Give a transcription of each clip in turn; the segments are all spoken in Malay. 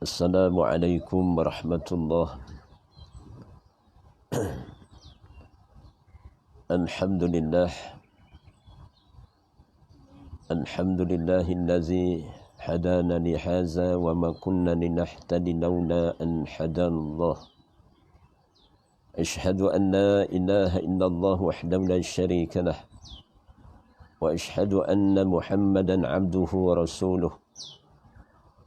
Assalamualaikum warahmatullahi. Alhamdulillah. Alhamdulillahillazi hadana li hadza wa ma kunna linahtadi laula an hadanallah. Ashhadu an la ilaha illallah wahdahu la syarika lah. Wa ashhadu anna Muhammadan abduhu wa rasuluh.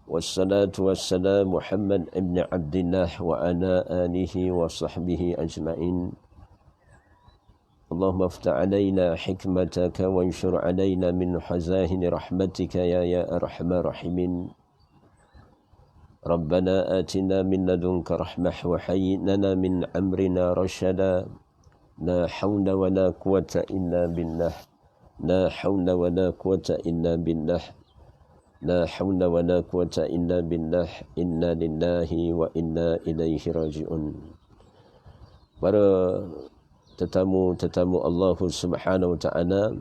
Wassalatu wassalamu Muhammad ibn Abdillah wa ala alihi wa sahbihi ajma'in. Allahumma aftah alaina hikmataka wa anshur alaina min khazahini rahmatika ya arhamar rahimin. Rabbana atina min ladunka rahmah wa hayyi lana min amrina rashada. La hawla wa la quwata illa billah. La hawla wa la quwata illa billah. La hawla wa la quwata illa billah. Inna lillahi wa inna ilaihi raji'un. Para tetamu Allah Subhanahu wa taala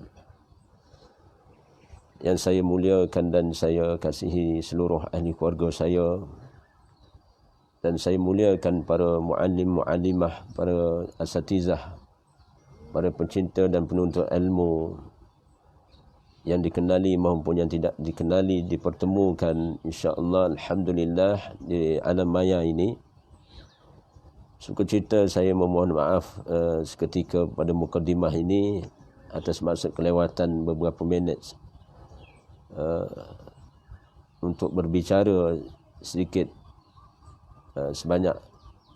yang saya muliakan dan saya kasihi seluruh ahli keluarga saya, dan saya muliakan para muallim muallimah, para asatizah, para pencinta dan penuntut ilmu yang dikenali maupun yang tidak dikenali, dipertemukan insya-Allah alhamdulillah di alam maya ini. Sukacita saya memohon maaf seketika pada mukadimah ini atas maksud kelewatan beberapa minit untuk berbicara sedikit sebanyak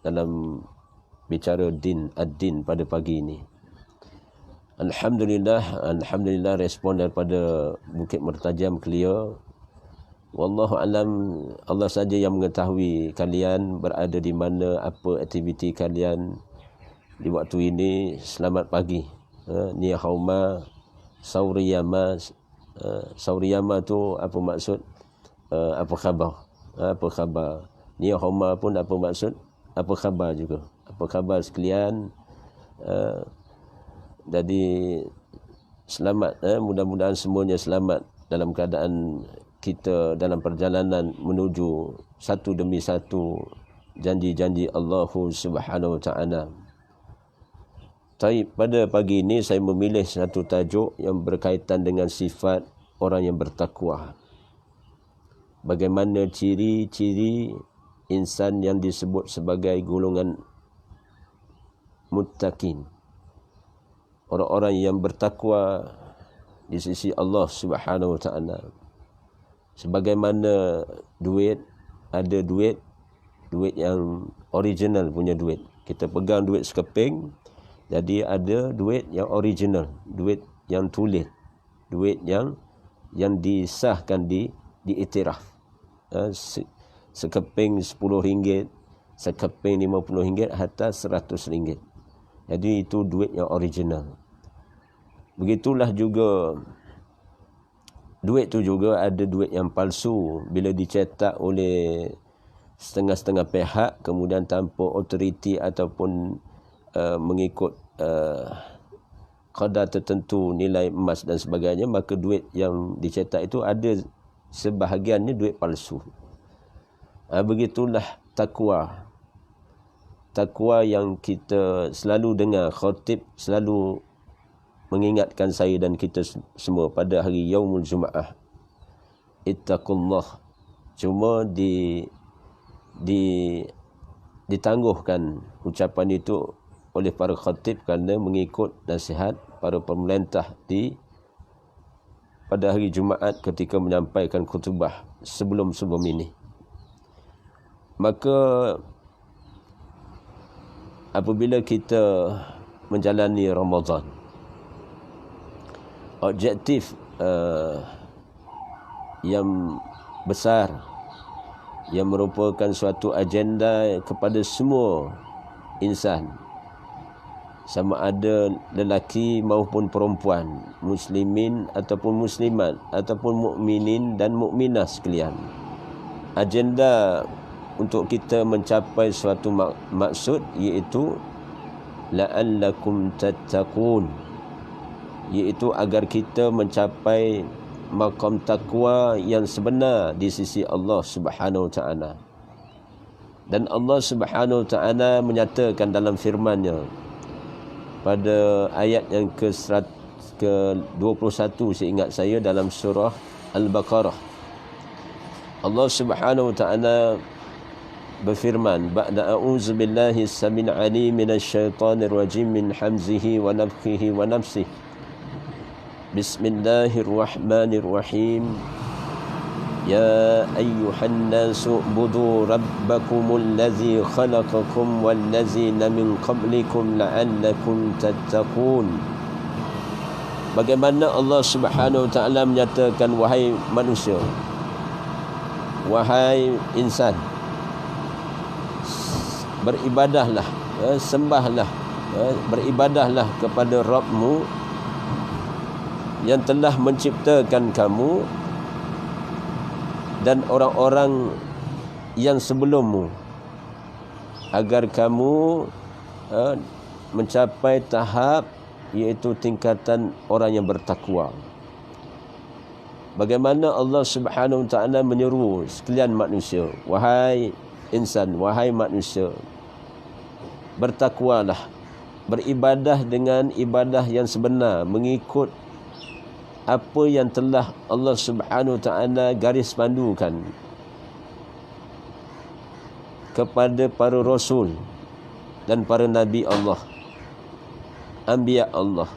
dalam bicara ad-din pada pagi ini. Alhamdulillah respon daripada Bukit Mertajam clear. Wallahu alam, Allah saja yang mengetahui kalian berada di mana, apa aktiviti kalian di waktu ini. Selamat pagi. Ni hauma sauriyama. Sauriyama tu apa maksud? Apa khabar? Apa khabar? Ni hauma pun apa maksud? Apa khabar juga? Apa khabar sekalian? Jadi selamat, mudah-mudahan semuanya selamat dalam keadaan kita dalam perjalanan menuju satu demi satu janji-janji Allah Subhanahu wa taala. Pada pagi ini saya memilih satu tajuk yang berkaitan dengan sifat orang yang bertakwa. Bagaimana ciri-ciri insan yang disebut sebagai golongan muttaqin. Orang-orang yang bertakwa di sisi Allah Subhanahu wa taala. Sebagaimana ada duit yang original punya duit. Kita pegang duit sekeping, jadi ada duit yang original, duit yang tulis, duit yang disahkan, diiktiraf. Sekeping RM10, sekeping RM50 hatta RM100. Jadi itu duit yang original. Begitulah juga duit tu juga ada duit yang palsu bila dicetak oleh setengah-setengah pihak, kemudian tanpa otoriti ataupun mengikut kadar tertentu nilai emas dan sebagainya, maka duit yang dicetak itu ada sebahagiannya duit palsu. Begitulah takwa. Takwa yang kita selalu dengar khatib selalu mengingatkan saya dan kita semua pada hari Yaumul Jumaah. Ittaqullah. Cuma ditangguhkan ucapan itu oleh para khatib kerana mengikut nasihat para pemerintah pada hari Jumaat ketika menyampaikan khutbah sebelum ini. Maka apabila kita menjalani Ramadan, objektif yang besar yang merupakan suatu agenda kepada semua insan, sama ada lelaki maupun perempuan, muslimin ataupun muslimat, ataupun mukminin dan mukminah sekalian. Agenda untuk kita mencapai suatu maksud, iaitu la'allakum tattaqun, iaitu agar kita mencapai maqam takwa yang sebenar di sisi Allah Subhanahu wa taala. Dan Allah Subhanahu wa taala menyatakan dalam firman-Nya pada ayat yang ke-21 seingat saya dalam surah Al-Baqarah. Allah Subhanahu wa taala berfirman, ba'da a'udzu billahi as-samil 'alim minasy syaithanir rajim min hamzihi wa nafthihi wa nafsihi. Bismillahirrahmanirrahim. Ya ayyuhan nasu ubudu rabbakumul ladzi khalaqakum wal ladzina min qablikum la'allakum tattaqun. Bagaimana Allah Subhanahu wa taala menyatakan, wahai manusia, wahai insan, beribadahlah, sembahlah, beribadahlah kepada Rabbmu yang telah menciptakan kamu dan orang-orang yang sebelummu, agar kamu mencapai tahap iaitu tingkatan orang yang bertakwa. Bagaimana Allah Subhanahu wa taala menyeru sekalian manusia, wahai insan, wahai manusia, bertakwalah, beribadah dengan ibadah yang sebenar, mengikut apa yang telah Allah Subhanahu wa taala garis pandukan kepada para rasul dan para nabi Allah, anbiya Allah.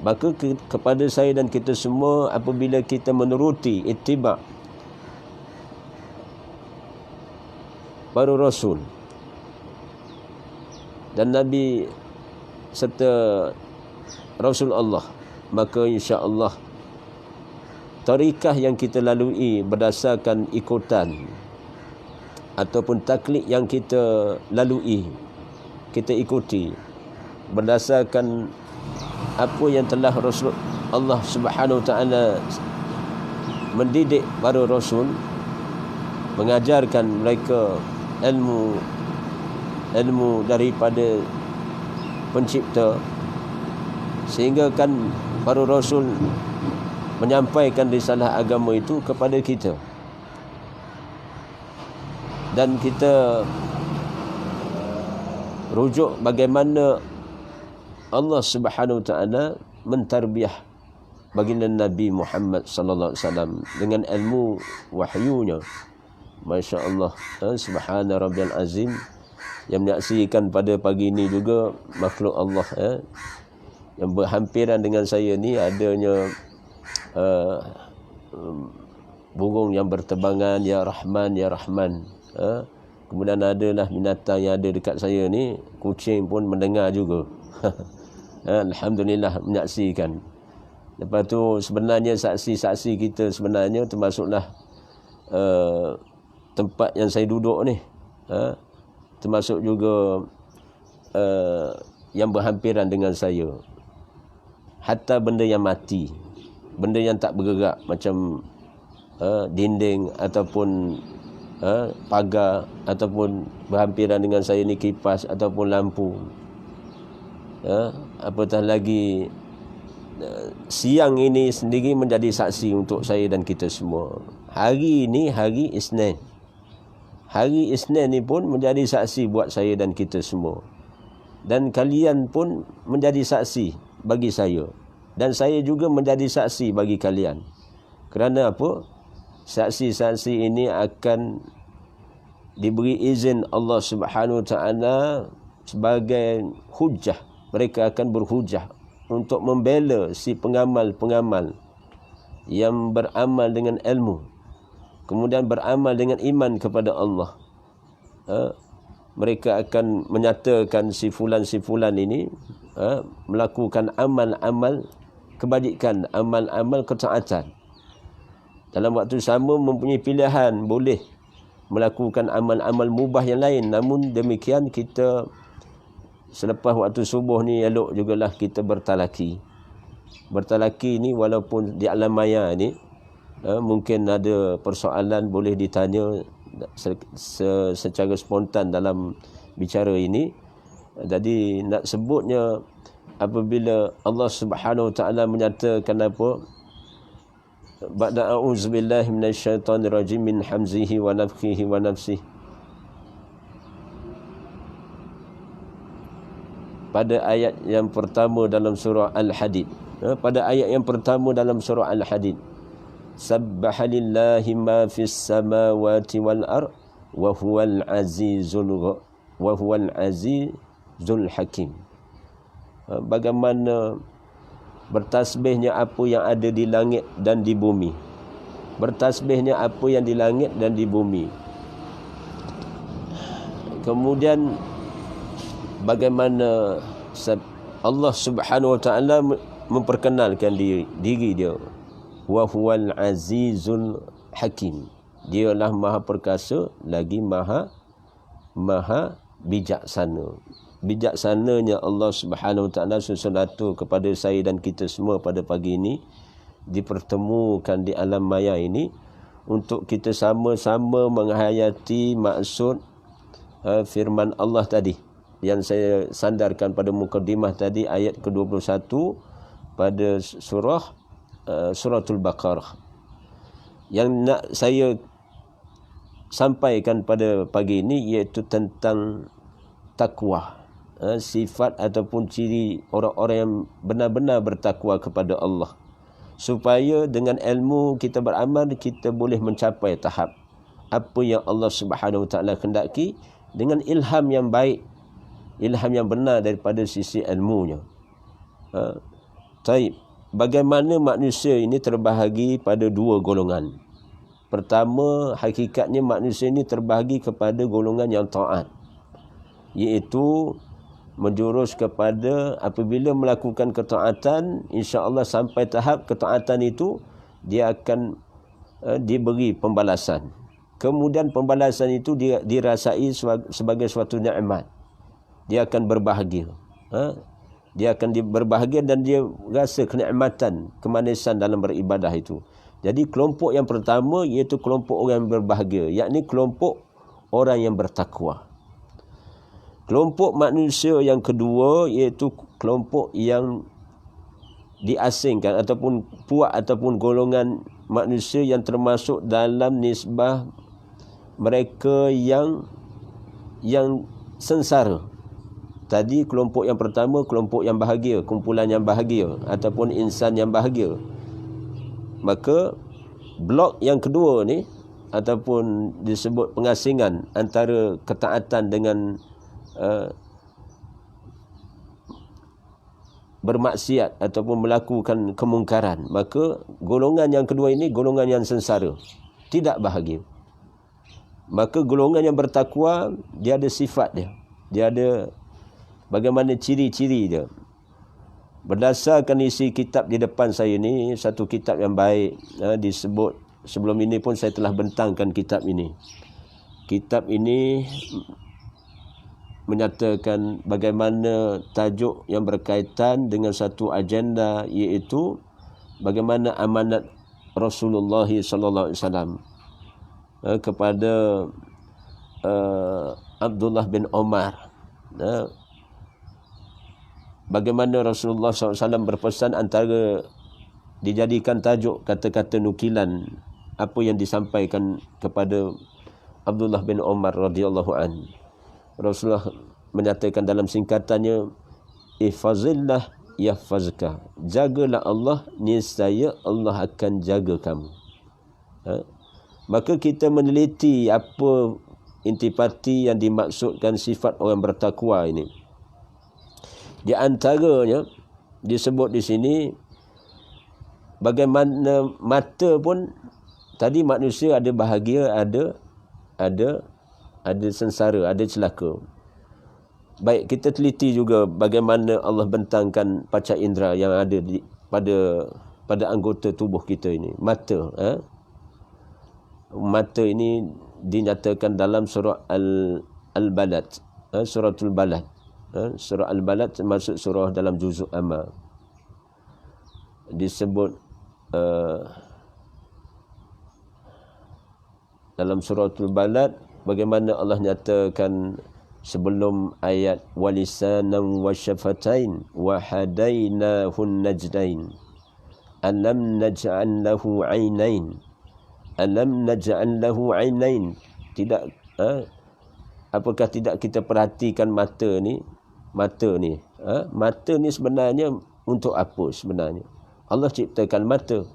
Maka kepada saya dan kita semua, apabila kita menuruti ittiba para rasul dan nabi serta rasul Allah, maka insya-Allah tarikah yang kita lalui berdasarkan ikutan ataupun taklid yang kita lalui, kita ikuti berdasarkan apa yang telah Rasul Allah Subhanahu wa taala mendidik para rasul, mengajarkan mereka ilmu daripada pencipta, sehingga kan para rasul menyampaikan risalah agama itu kepada kita, dan kita rujuk bagaimana Allah Subhanahu wa taala mentarbiah baginda Nabi Muhammad sallallahu alaihi wasallam dengan ilmu wahyunya. Masya-Allah, subhana rabbiyal azim. Yang menyaksikan pada pagi ini juga makhluk Allah yang berhampiran dengan saya ni, adanya burung yang berterbangan, ya Rahman ya Rahman. Kemudian adalah binatang yang ada dekat saya ni, kucing pun mendengar juga. Alhamdulillah menyaksikan. Lepas tu sebenarnya saksi-saksi kita sebenarnya termasuklah tempat yang saya duduk ni, termasuk juga yang berhampiran dengan saya. Hatta benda yang mati, benda yang tak bergerak, macam dinding ataupun pagar, ataupun berhampiran dengan saya ni kipas ataupun lampu. Apatah lagi siang ini sendiri menjadi saksi untuk saya dan kita semua. Hari ini hari Isnin. Hari Isnin ni pun menjadi saksi buat saya dan kita semua. Dan kalian pun menjadi saksi bagi saya. Dan saya juga menjadi saksi bagi kalian. Kerana apa? Saksi-saksi ini akan diberi izin Allah Subhanahu wa taala sebagai hujah. Mereka akan berhujah untuk membela si pengamal-pengamal yang beramal dengan ilmu, kemudian beramal dengan iman kepada Allah. Mereka akan menyatakan si fulan ini melakukan amal-amal kebajikan, amal-amal ketaatan. Dalam waktu sama mempunyai pilihan, boleh melakukan amal-amal mubah yang lain. Namun demikian, kita selepas waktu subuh ni elok jugalah kita bertalaki. Bertalaki ni walaupun di alam maya ni mungkin ada persoalan boleh ditanya secara spontan dalam bicara ini. Jadi nak sebutnya apabila Allah Subhanahu wa taala menyatakan apa? Ba'da a'udzubillahi minasyaitonir rajim min hamzihi wa nafthihi wa nafsihi. pada ayat yang pertama dalam surah Al-Hadid. Pada ayat yang pertama dalam surah Al-Hadid. Sabbaha lillahi ma fis samawati wal ard wa huwal azizul hakim. Bagaimana bertasbihnya apa yang ada di langit dan di bumi. Bertasbihnya apa yang di langit dan di bumi. Kemudian bagaimana Allah Subhanahu wa taala memperkenalkan diri dia. Wa huwal azizul hakim. Dialah maha perkasa lagi maha bijaksana. Bijaksananya Allah Subhanahu wa taala sesuatu kepada saya dan kita semua pada pagi ini, dipertemukan di alam maya ini untuk kita sama-sama menghayati maksud firman Allah tadi yang saya sandarkan pada mukadimah tadi, ayat ke-21 pada suratul Baqarah. Yang nak saya sampaikan pada pagi ini iaitu tentang takwa, sifat ataupun ciri orang-orang yang benar-benar bertakwa kepada Allah, supaya dengan ilmu kita beramal, kita boleh mencapai tahap apa yang Allah Subhanahu wa taala kehendaki dengan ilham yang baik, ilham yang benar daripada sisi ilmunya. Baik, bagaimana manusia ini terbahagi pada dua golongan. Pertama, hakikatnya manusia ini terbahagi kepada golongan yang taat, iaitu menjurus kepada apabila melakukan ketaatan, insya-Allah sampai tahap ketaatan itu dia akan diberi pembalasan. Kemudian pembalasan itu dirasai sebagai suatu nikmat. Dia akan berbahagia. Dia akan berbahagia dan dia rasa kenikmatan, kemanisan dalam beribadah itu. Jadi kelompok yang pertama iaitu kelompok orang yang berbahagia, yakni kelompok orang yang bertakwa. Kelompok manusia yang kedua iaitu kelompok yang diasingkan ataupun puak ataupun golongan manusia yang termasuk dalam nisbah mereka yang sengsara. Tadi kelompok yang pertama kelompok yang bahagia, kumpulan yang bahagia ataupun insan yang bahagia. Maka blok yang kedua ni ataupun disebut pengasingan antara ketaatan dengan bermaksiat ataupun melakukan kemungkaran, maka golongan yang kedua ini golongan yang sengsara, tidak bahagia. Maka golongan yang bertakwa, dia ada sifat dia ada bagaimana ciri-ciri dia. Berdasarkan isi kitab di depan saya ini, satu kitab yang baik, disebut sebelum ini pun saya telah bentangkan kitab ini. Kitab ini menyatakan bagaimana tajuk yang berkaitan dengan satu agenda, iaitu bagaimana amanat Rasulullah sallallahu alaihi wasallam kepada Abdullah bin Umar. Bagaimana Rasulullah SAW berpesan, antara dijadikan tajuk kata-kata nukilan apa yang disampaikan kepada Abdullah bin Umar radhiyallahu an. Rasulullah menyatakan dalam singkatannya, ihfazillah yahfazka. Jagalah Allah, niscaya Allah akan jaga kamu. Maka kita meneliti apa intipati yang dimaksudkan sifat orang bertakwa ini. Di antaranya disebut di sini bagaimana mata pun tadi manusia ada bahagia, ada sengsara, ada celaka. Baik, kita teliti juga bagaimana Allah bentangkan panca indera yang ada pada anggota tubuh kita ini. Mata, mata ini dinyatakan dalam surah Al-Balad, suratul Balad. Surah Al-Balad termasuk surah dalam juzuk amma. Disebut dalam suratul Balad bagaimana Allah nyatakan sebelum ayat walisanan wa syafatain wa hadainahun najdain alam naj'al lahu 'ainain alam naj'al lahu 'ainain. Tidak apakah tidak kita perhatikan mata ni, mata ni. Mata ni sebenarnya untuk apa sebenarnya? Allah ciptakan mata.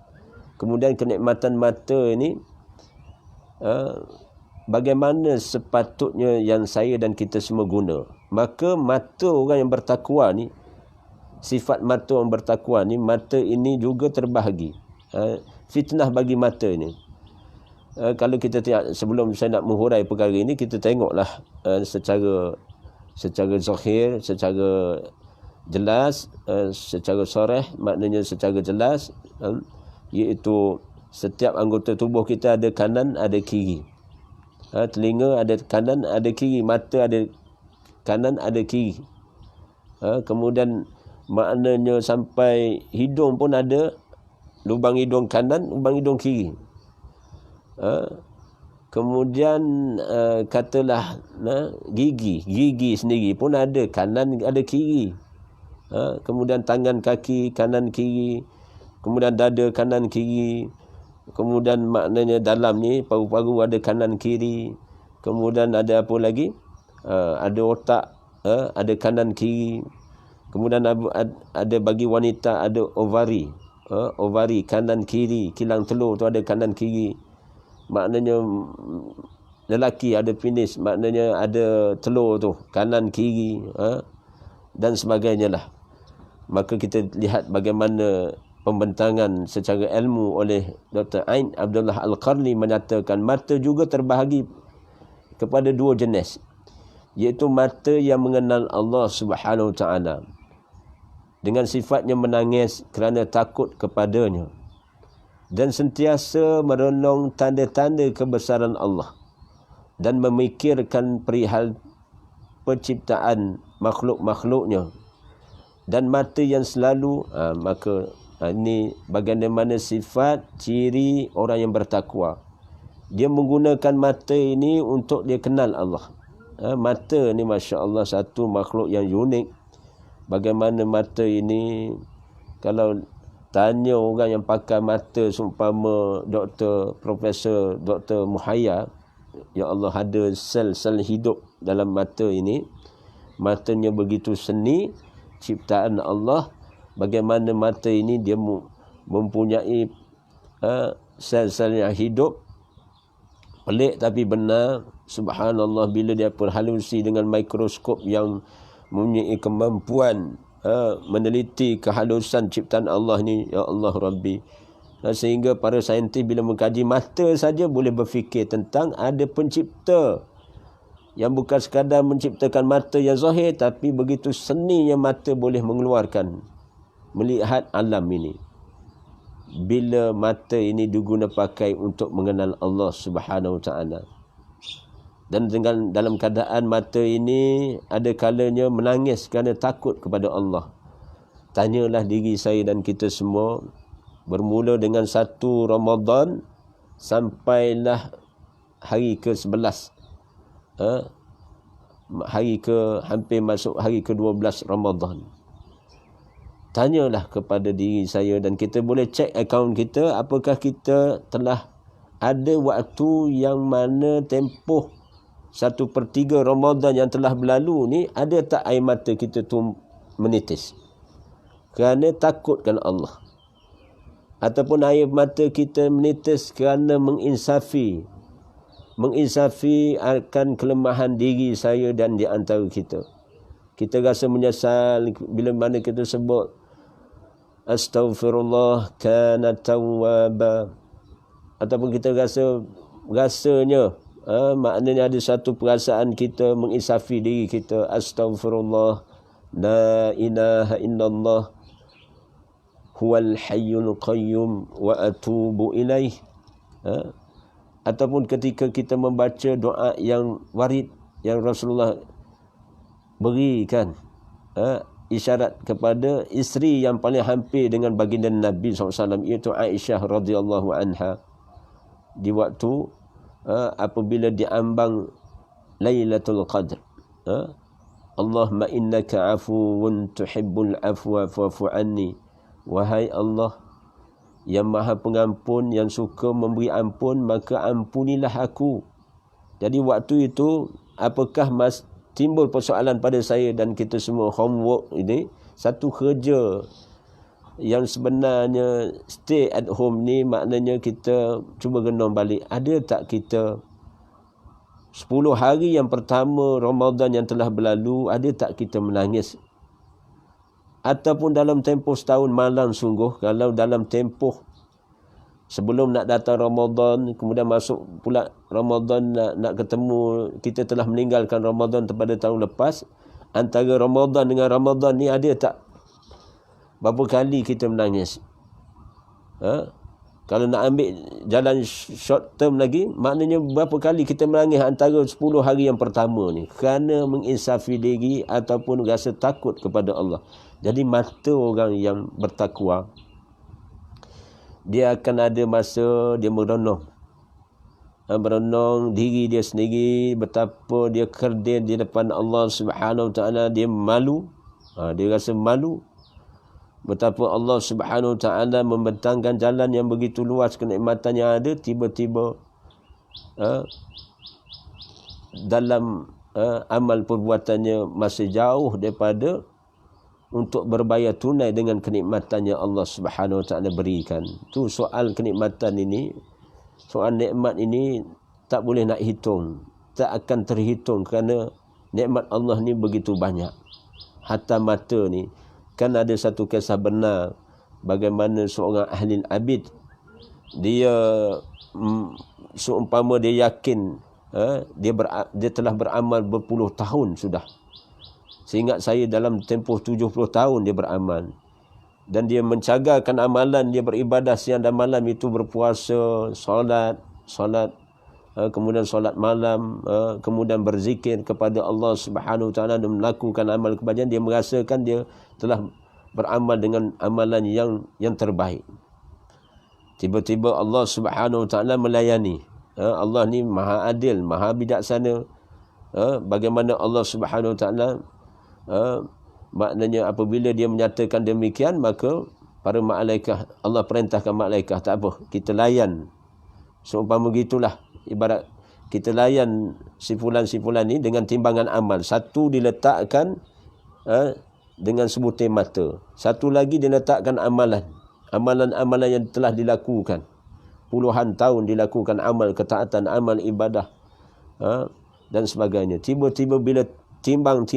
Kemudian kenikmatan mata ni bagaimana sepatutnya yang saya dan kita semua guna. Maka mata orang yang bertakwa ni, sifat mata orang bertakwa ni, mata ini juga terbahagi. Fitnah bagi mata ni. Kalau kita tengok, sebelum saya nak menghurai perkara ini, kita tengoklah secara zahir, secara jelas, secara soreh, maknanya secara jelas, iaitu setiap anggota tubuh kita ada kanan, ada kiri. Telinga ada kanan, ada kiri. Mata ada kanan, ada kiri. Kemudian maknanya sampai hidung pun ada lubang hidung kanan, lubang hidung kiri. Kemudian katalah gigi sendiri pun ada kanan, ada kiri. Kemudian tangan, kaki, kanan, kiri. Kemudian dada, kanan, kiri. Kemudian maknanya dalam ni paru-paru ada kanan, kiri. Kemudian ada apa lagi? Ada otak, ada kanan, kiri. Kemudian ada bagi wanita ada ovari. Ovari kanan, kiri. Kilang telur tu ada kanan, kiri. Maknanya lelaki ada penis, maknanya ada telur tu kanan, kiri, dan sebagainya lah. Maka kita lihat bagaimana pembentangan secara ilmu oleh Dr. Ain Abdullah Al-Qarni menyatakan mata juga terbahagi kepada dua jenis, iaitu mata yang mengenal Allah Subhanahu Wa Taala dengan sifatnya menangis kerana takut kepadanya dan sentiasa merenung tanda-tanda kebesaran Allah dan memikirkan perihal penciptaan makhluk-makhluknya, dan mata yang selalu ini bagaimana sifat ciri orang yang bertakwa. Dia menggunakan mata ini untuk dia kenal Allah. Mata ni Masya Allah satu makhluk yang unik. Bagaimana mata ini, kalau tanya orang yang pakai mata seumpama Profesor Dr. Muhayya, ya Allah, ada sel-sel hidup dalam mata ini. Matanya begitu seni, ciptaan Allah. Bagaimana mata ini dia mempunyai sel-sel yang hidup. Pelik tapi benar. Subhanallah, bila dia perhalusi dengan mikroskop yang mempunyai kemampuan meneliti kehalusan ciptaan Allah ni, ya Allah Rabbi. Sehingga para saintis bila mengkaji mata saja boleh berfikir tentang ada pencipta yang bukan sekadar menciptakan mata yang zahir, tapi begitu seninya mata boleh mengeluarkan, melihat alam ini. Bila mata ini diguna pakai untuk mengenal Allah Subhanahu Wa Taala. Dan dengan dalam keadaan mata ini ada kalanya menangis kerana takut kepada Allah. Tanyalah diri saya dan kita semua, bermula dengan 1 Ramadan sampailah hari ke-11. Hampir masuk hari ke-12 Ramadan. Tanyalah kepada diri saya dan kita boleh cek akaun kita, apakah kita telah ada waktu yang mana tempoh 1/3 Ramadan yang telah berlalu ni, ada tak air mata kita tu menitis kerana takutkan Allah, ataupun air mata kita menitis kerana menginsafi akan kelemahan diri saya dan di antara kita. Kita rasa menyesal bila mana kita sebut astaghfirullah kana tawwaba, ataupun kita rasanya maknanya ada satu perasaan kita menginsafi diri kita, astaghfirullah la ilaha illallah huwal hayyul qayyum wa atubu ilaih. Ataupun ketika kita membaca doa yang warid yang Rasulullah berikan, isyarat kepada isteri yang paling hampir dengan baginda Nabi SAW, iaitu Aisyah radhiyallahu anha, di waktu apabila diambang Lailatul Qadr. Allahumma innaka afuwun tuhibbul afwa fa'fu anni. Wahai Allah yang maha pengampun, yang suka memberi ampun, maka ampunilah aku. Jadi waktu itu apakah timbul persoalan pada saya dan kita semua, homework ini satu kerja yang sebenarnya stay at home ni maknanya kita cuba renung balik, ada tak kita 10 hari yang pertama Ramadan yang telah berlalu, ada tak kita menangis? Ataupun dalam tempoh setahun malam sungguh, kalau dalam tempoh sebelum nak datang Ramadan, kemudian masuk pula Ramadan nak ketemu, kita telah meninggalkan Ramadan pada tahun lepas, antara Ramadan dengan Ramadan ni ada tak berapa kali kita menangis? Kalau nak ambil jalan short term lagi, maknanya berapa kali kita menangis antara 10 hari yang pertama ni, kerana menginsafi diri ataupun rasa takut kepada Allah. Jadi mata orang yang bertakwa, dia akan ada masa dia merenung diri dia sendiri, betapa dia kerdil di depan Allah Subhanahu Wa Taala, dia malu, dia rasa malu. Betapa Allah Subhanahu Wa Taala membentangkan jalan yang begitu luas, kenikmatan yang ada, tiba-tiba dalam amal perbuatannya masih jauh daripada untuk berbayar tunai dengan kenikmatan yang Allah Subhanahu Wa Taala berikan. Tu soal kenikmatan ini, soal nikmat ini tak boleh nak hitung, tak akan terhitung, kerana nikmat Allah ni begitu banyak. Hatta mata ni, kan ada satu kisah benar bagaimana seorang ahli abid, dia seumpama dia yakin dia telah beramal berpuluh tahun sudah. Seingat saya dalam tempoh 70 tahun dia beramal, dan dia mencagarkan amalan, dia beribadah siang dan malam, itu berpuasa, solat, kemudian solat malam, kemudian berzikir kepada Allah Subhanahu Wa Taala dan melakukan amal kebajikan. Dia merasakan dia telah beramal dengan amalan yang terbaik. Tiba-tiba Allah Subhanahu Wa Taala melayani. Allah ni maha adil, maha bijaksana. Bagaimana Allah Subhanahu Wa Taala, maknanya apabila dia menyatakan demikian, maka para malaikat, Allah perintahkan malaikat, tak apa, kita layan. Seumpama begitulah, ibarat kita layan si fulan ni dengan timbangan amal. Satu diletakkan dengan sebutir mata, satu lagi diletakkan amalan yang telah dilakukan puluhan tahun, dilakukan amal ketaatan, amal ibadah, dan sebagainya. Tiba-tiba bila timbang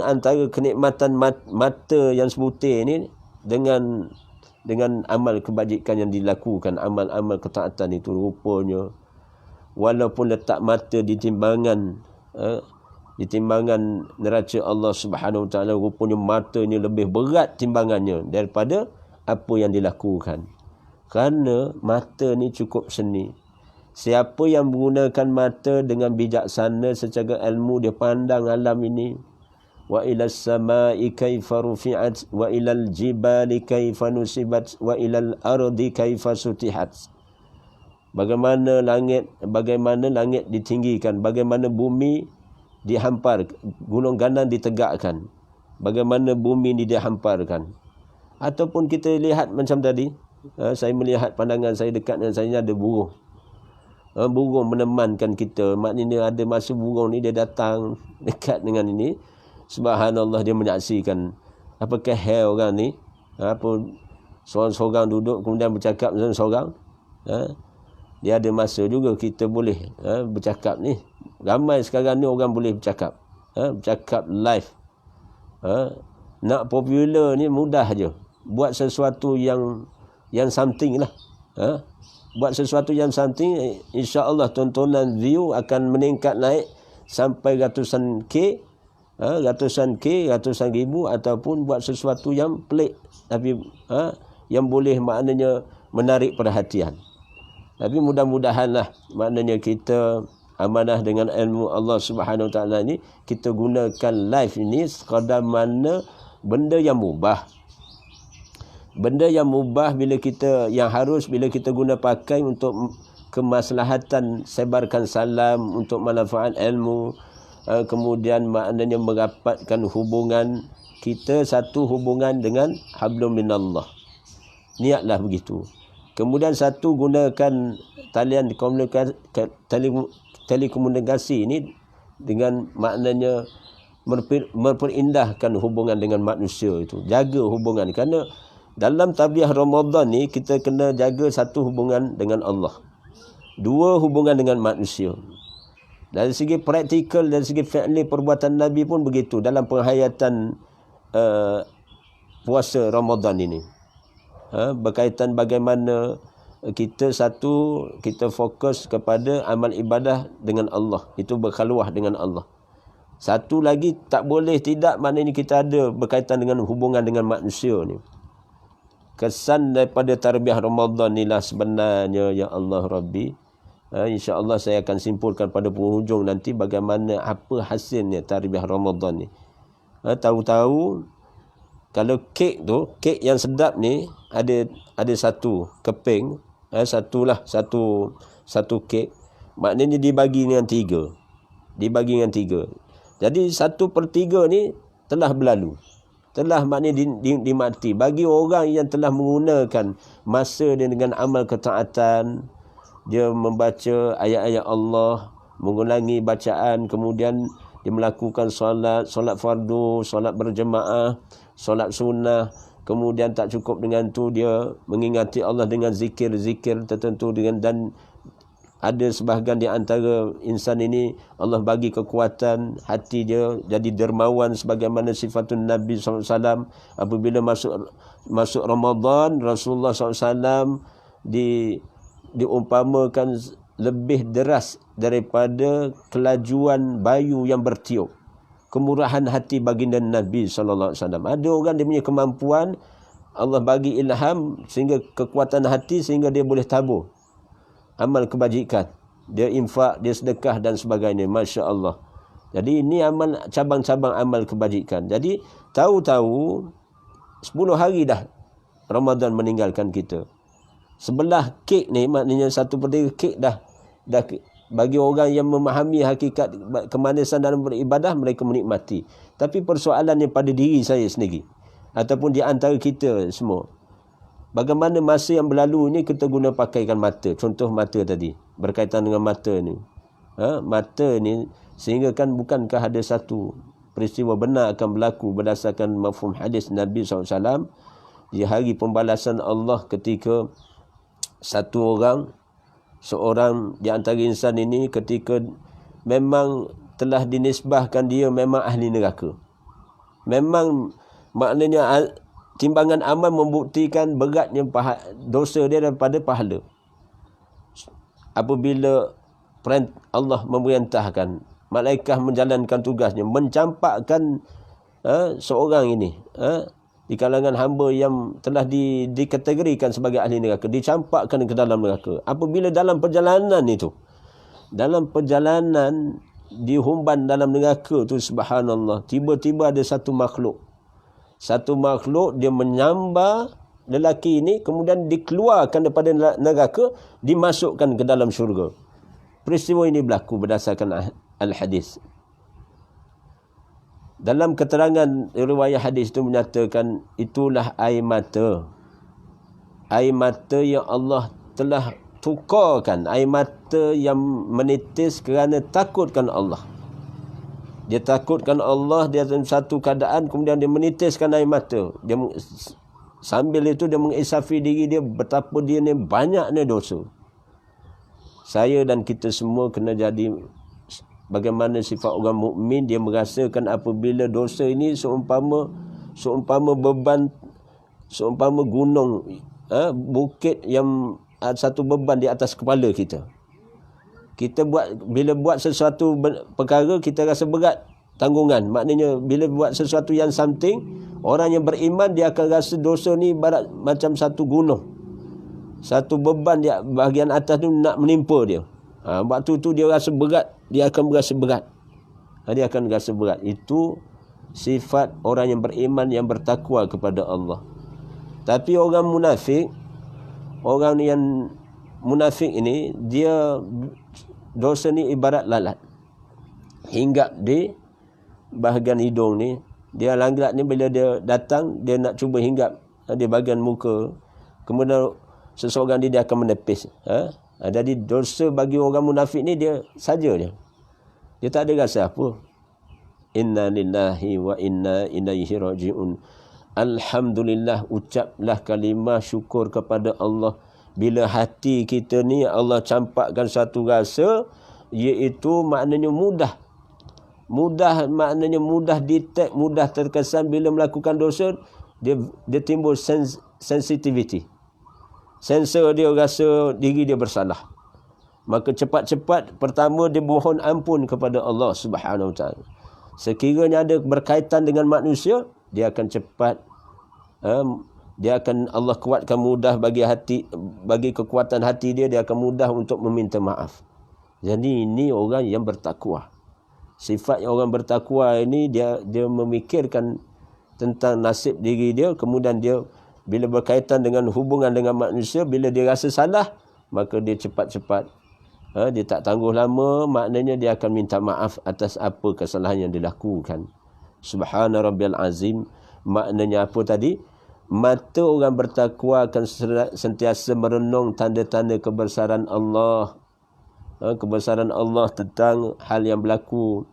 antara kenikmatan mata yang sebutir ni dengan amal kebajikan yang dilakukan, amal-amal ketaatan itu, rupanya walaupun letak mata di timbangan neraca Allah Subhanahu Wa Taala, rupanya matanya lebih berat timbangannya daripada apa yang dilakukan. Kerana mata ni cukup seni. Siapa yang menggunakan mata dengan bijaksana secara ilmu, dia pandang alam ini, wa ilal samai kaifa rufi'at wa ilal jibali kaifa nusibat wa ilal ardi kaifa sutihat. Bagaimana langit ditinggikan, bagaimana bumi dihampar, gunung ganang ditegakkan, bagaimana bumi ni dihamparkan. Ataupun kita lihat macam tadi, saya melihat, pandangan saya dekat dengan saya ada burung. Burung menemankan kita, maknanya ada masa burung ni dia datang dekat dengan ini, subhanallah, dia menyaksikan apakah hal orang ni, apa seorang-seorang duduk kemudian bercakap seorang-seorang. Dia ada masa juga kita boleh bercakap ni. Ramai sekarang ni orang boleh bercakap, bercakap live. Nak popular ni mudah je. Buat sesuatu yang something lah. Buat sesuatu yang something, insya-Allah tontonan view akan meningkat naik sampai ratusan ribu, ataupun buat sesuatu yang pelik tapi yang boleh maknanya menarik perhatian. Tapi mudah-mudahanlah, maknanya kita amanah dengan ilmu Allah Subhanahu Wa Taala ni, kita gunakan live ini sekadar mana benda yang mubah. Benda yang mubah bila kita guna pakai untuk kemaslahatan, sebarkan salam, untuk manfaat ilmu, kemudian maknanya merapatkan hubungan kita, satu hubungan dengan hablum minallah. Niatlah begitu. Kemudian satu, gunakan talian telekomunikasi ini dengan maknanya memperindahkan hubungan dengan manusia itu. Jaga hubungan. Kerana dalam tabiah Ramadan ni kita kena jaga satu hubungan dengan Allah. Dua, hubungan dengan manusia. Dari segi praktikal, dari segi fi'li perbuatan Nabi pun begitu dalam penghayatan puasa Ramadan ini. Berkaitan bagaimana kita fokus kepada amal ibadah dengan Allah. Itu berkhaluah dengan Allah. Satu lagi, tak boleh tidak, maknanya kita ada berkaitan dengan hubungan dengan manusia ni. Kesan daripada tarbiyah Ramadan inilah sebenarnya, ya Allah Rabbi. InsyaAllah saya akan simpulkan pada penghujung nanti bagaimana apa hasilnya tarbiyah Ramadan ni. Tahu-tahu kalau kek yang sedap ni ada satu keping, satu kek, maknanya dibagi dengan tiga. Jadi 1/3 ni telah berlalu. Telah maknanya dimati. Bagi orang yang telah menggunakan masa dia dengan amal ketaatan, dia membaca ayat-ayat Allah, mengulangi bacaan, kemudian dia melakukan solat fardu, solat berjemaah, solat sunnah. Kemudian tak cukup dengan tu, dia mengingati Allah dengan zikir-zikir tertentu, dan ada sebahagian di antara insan ini Allah bagi kekuatan hati dia jadi dermawan sebagaimana sifatun Nabi SAW. Apabila masuk Ramadan, Rasulullah SAW diumpamakan lebih deras daripada kelajuan bayu yang bertiup. Kemurahan hati baginda Nabi SAW. Ada orang dia punya kemampuan, Allah bagi ilham sehingga kekuatan hati sehingga dia boleh tabur amal kebajikan. Dia infak, dia sedekah dan sebagainya. Masya Allah. Jadi ini cabang-cabang amal kebajikan. Jadi tahu-tahu 10 hari dah Ramadan meninggalkan kita. Sebelah kek ni, maknanya 1/3 kek dah bagi orang yang memahami hakikat kemanisan dalam beribadah, mereka menikmati. Tapi persoalannya pada diri saya sendiri ataupun di antara kita semua. Bagaimana masa yang berlalu ni kita guna pakaikan mata. Contoh mata tadi, berkaitan dengan mata ni. Mata ni, sehingga kan bukankah ada satu peristiwa benar akan berlaku berdasarkan mafhum hadis Nabi SAW di hari pembalasan Allah ketika seorang di antara insan ini ketika memang telah dinisbahkan dia memang ahli neraka. Memang maknanya timbangan amal membuktikan beratnya dosa dia daripada pahala. Apabila Allah memerintahkan malaikat menjalankan tugasnya, mencampakkan seorang ini di kalangan hamba yang telah dikategorikan sebagai ahli neraka, dicampakkan ke dalam neraka. Apabila dalam perjalanan dihumban dalam neraka tu, subhanallah, tiba-tiba ada satu makhluk dia menyambar lelaki ini, kemudian dikeluarkan daripada neraka, dimasukkan ke dalam syurga. Peristiwa ini berlaku berdasarkan al-hadis. Dalam keterangan riwayat hadis itu menyatakan itulah air mata. Air mata yang Allah telah tukarkan, air mata yang menitis kerana takutkan Allah. Dia takutkan Allah, dia dalam satu keadaan kemudian dia menitiskan air mata. Sambil itu dia mengisafi diri dia betapa dia ni banyaknya dosa. Saya dan kita semua kena jadi bagaimana sifat orang mukmin, dia merasakan apabila dosa ini seumpama beban, seumpama gunung, bukit yang satu beban di atas kepala kita. Bila buat sesuatu perkara kita rasa berat tanggungan. Maknanya bila buat sesuatu yang something, orang yang beriman dia akan rasa dosa ni ibarat macam satu gunung. Satu beban di bahagian atas tu nak menimpa dia. Waktu tu dia rasa berat, dia akan berasa berat. Itu sifat orang yang beriman yang bertakwa kepada Allah. Tapi orang yang munafik ini, dia dosa ni ibarat lalat. Hinggap di bahagian hidung ni, dia langgat ni bila dia datang, dia nak cuba hinggap di bahagian muka. Kemudian seseorang dia akan menepis. Jadi dosa bagi orang munafik ni dia saja dia. Dia tak ada rasa apa. Inna lillahi wa inna ilaihi raji'un. Alhamdulillah, ucaplah kalimah syukur kepada Allah. Bila hati kita ni Allah campakkan satu rasa, iaitu maknanya mudah. Mudah maknanya mudah detect, mudah terkesan bila melakukan dosa, dia timbul sensitivity. Sensor dia rasa diri dia bersalah. Maka cepat-cepat pertama dia mohon ampun kepada Allah Subhanahu Wa Taala. Sekiranya ada berkaitan dengan manusia, dia akan cepat, dia akan Allah kuatkan mudah bagi hati, bagi kekuatan hati dia akan mudah untuk meminta maaf. Jadi ini orang yang bertakwa. Sifat orang bertakwa ini dia memikirkan tentang nasib diri dia, kemudian dia bila berkaitan dengan hubungan dengan manusia, bila dia rasa salah, maka dia cepat-cepat, dia tak tangguh lama, maknanya dia akan minta maaf atas apa kesalahan yang dilakukan. Subhana rabbiyal azim. Maknanya apa tadi? Mata orang bertakwa akan sentiasa merenung tanda-tanda kebesaran Allah. Kebesaran Allah tentang hal yang berlaku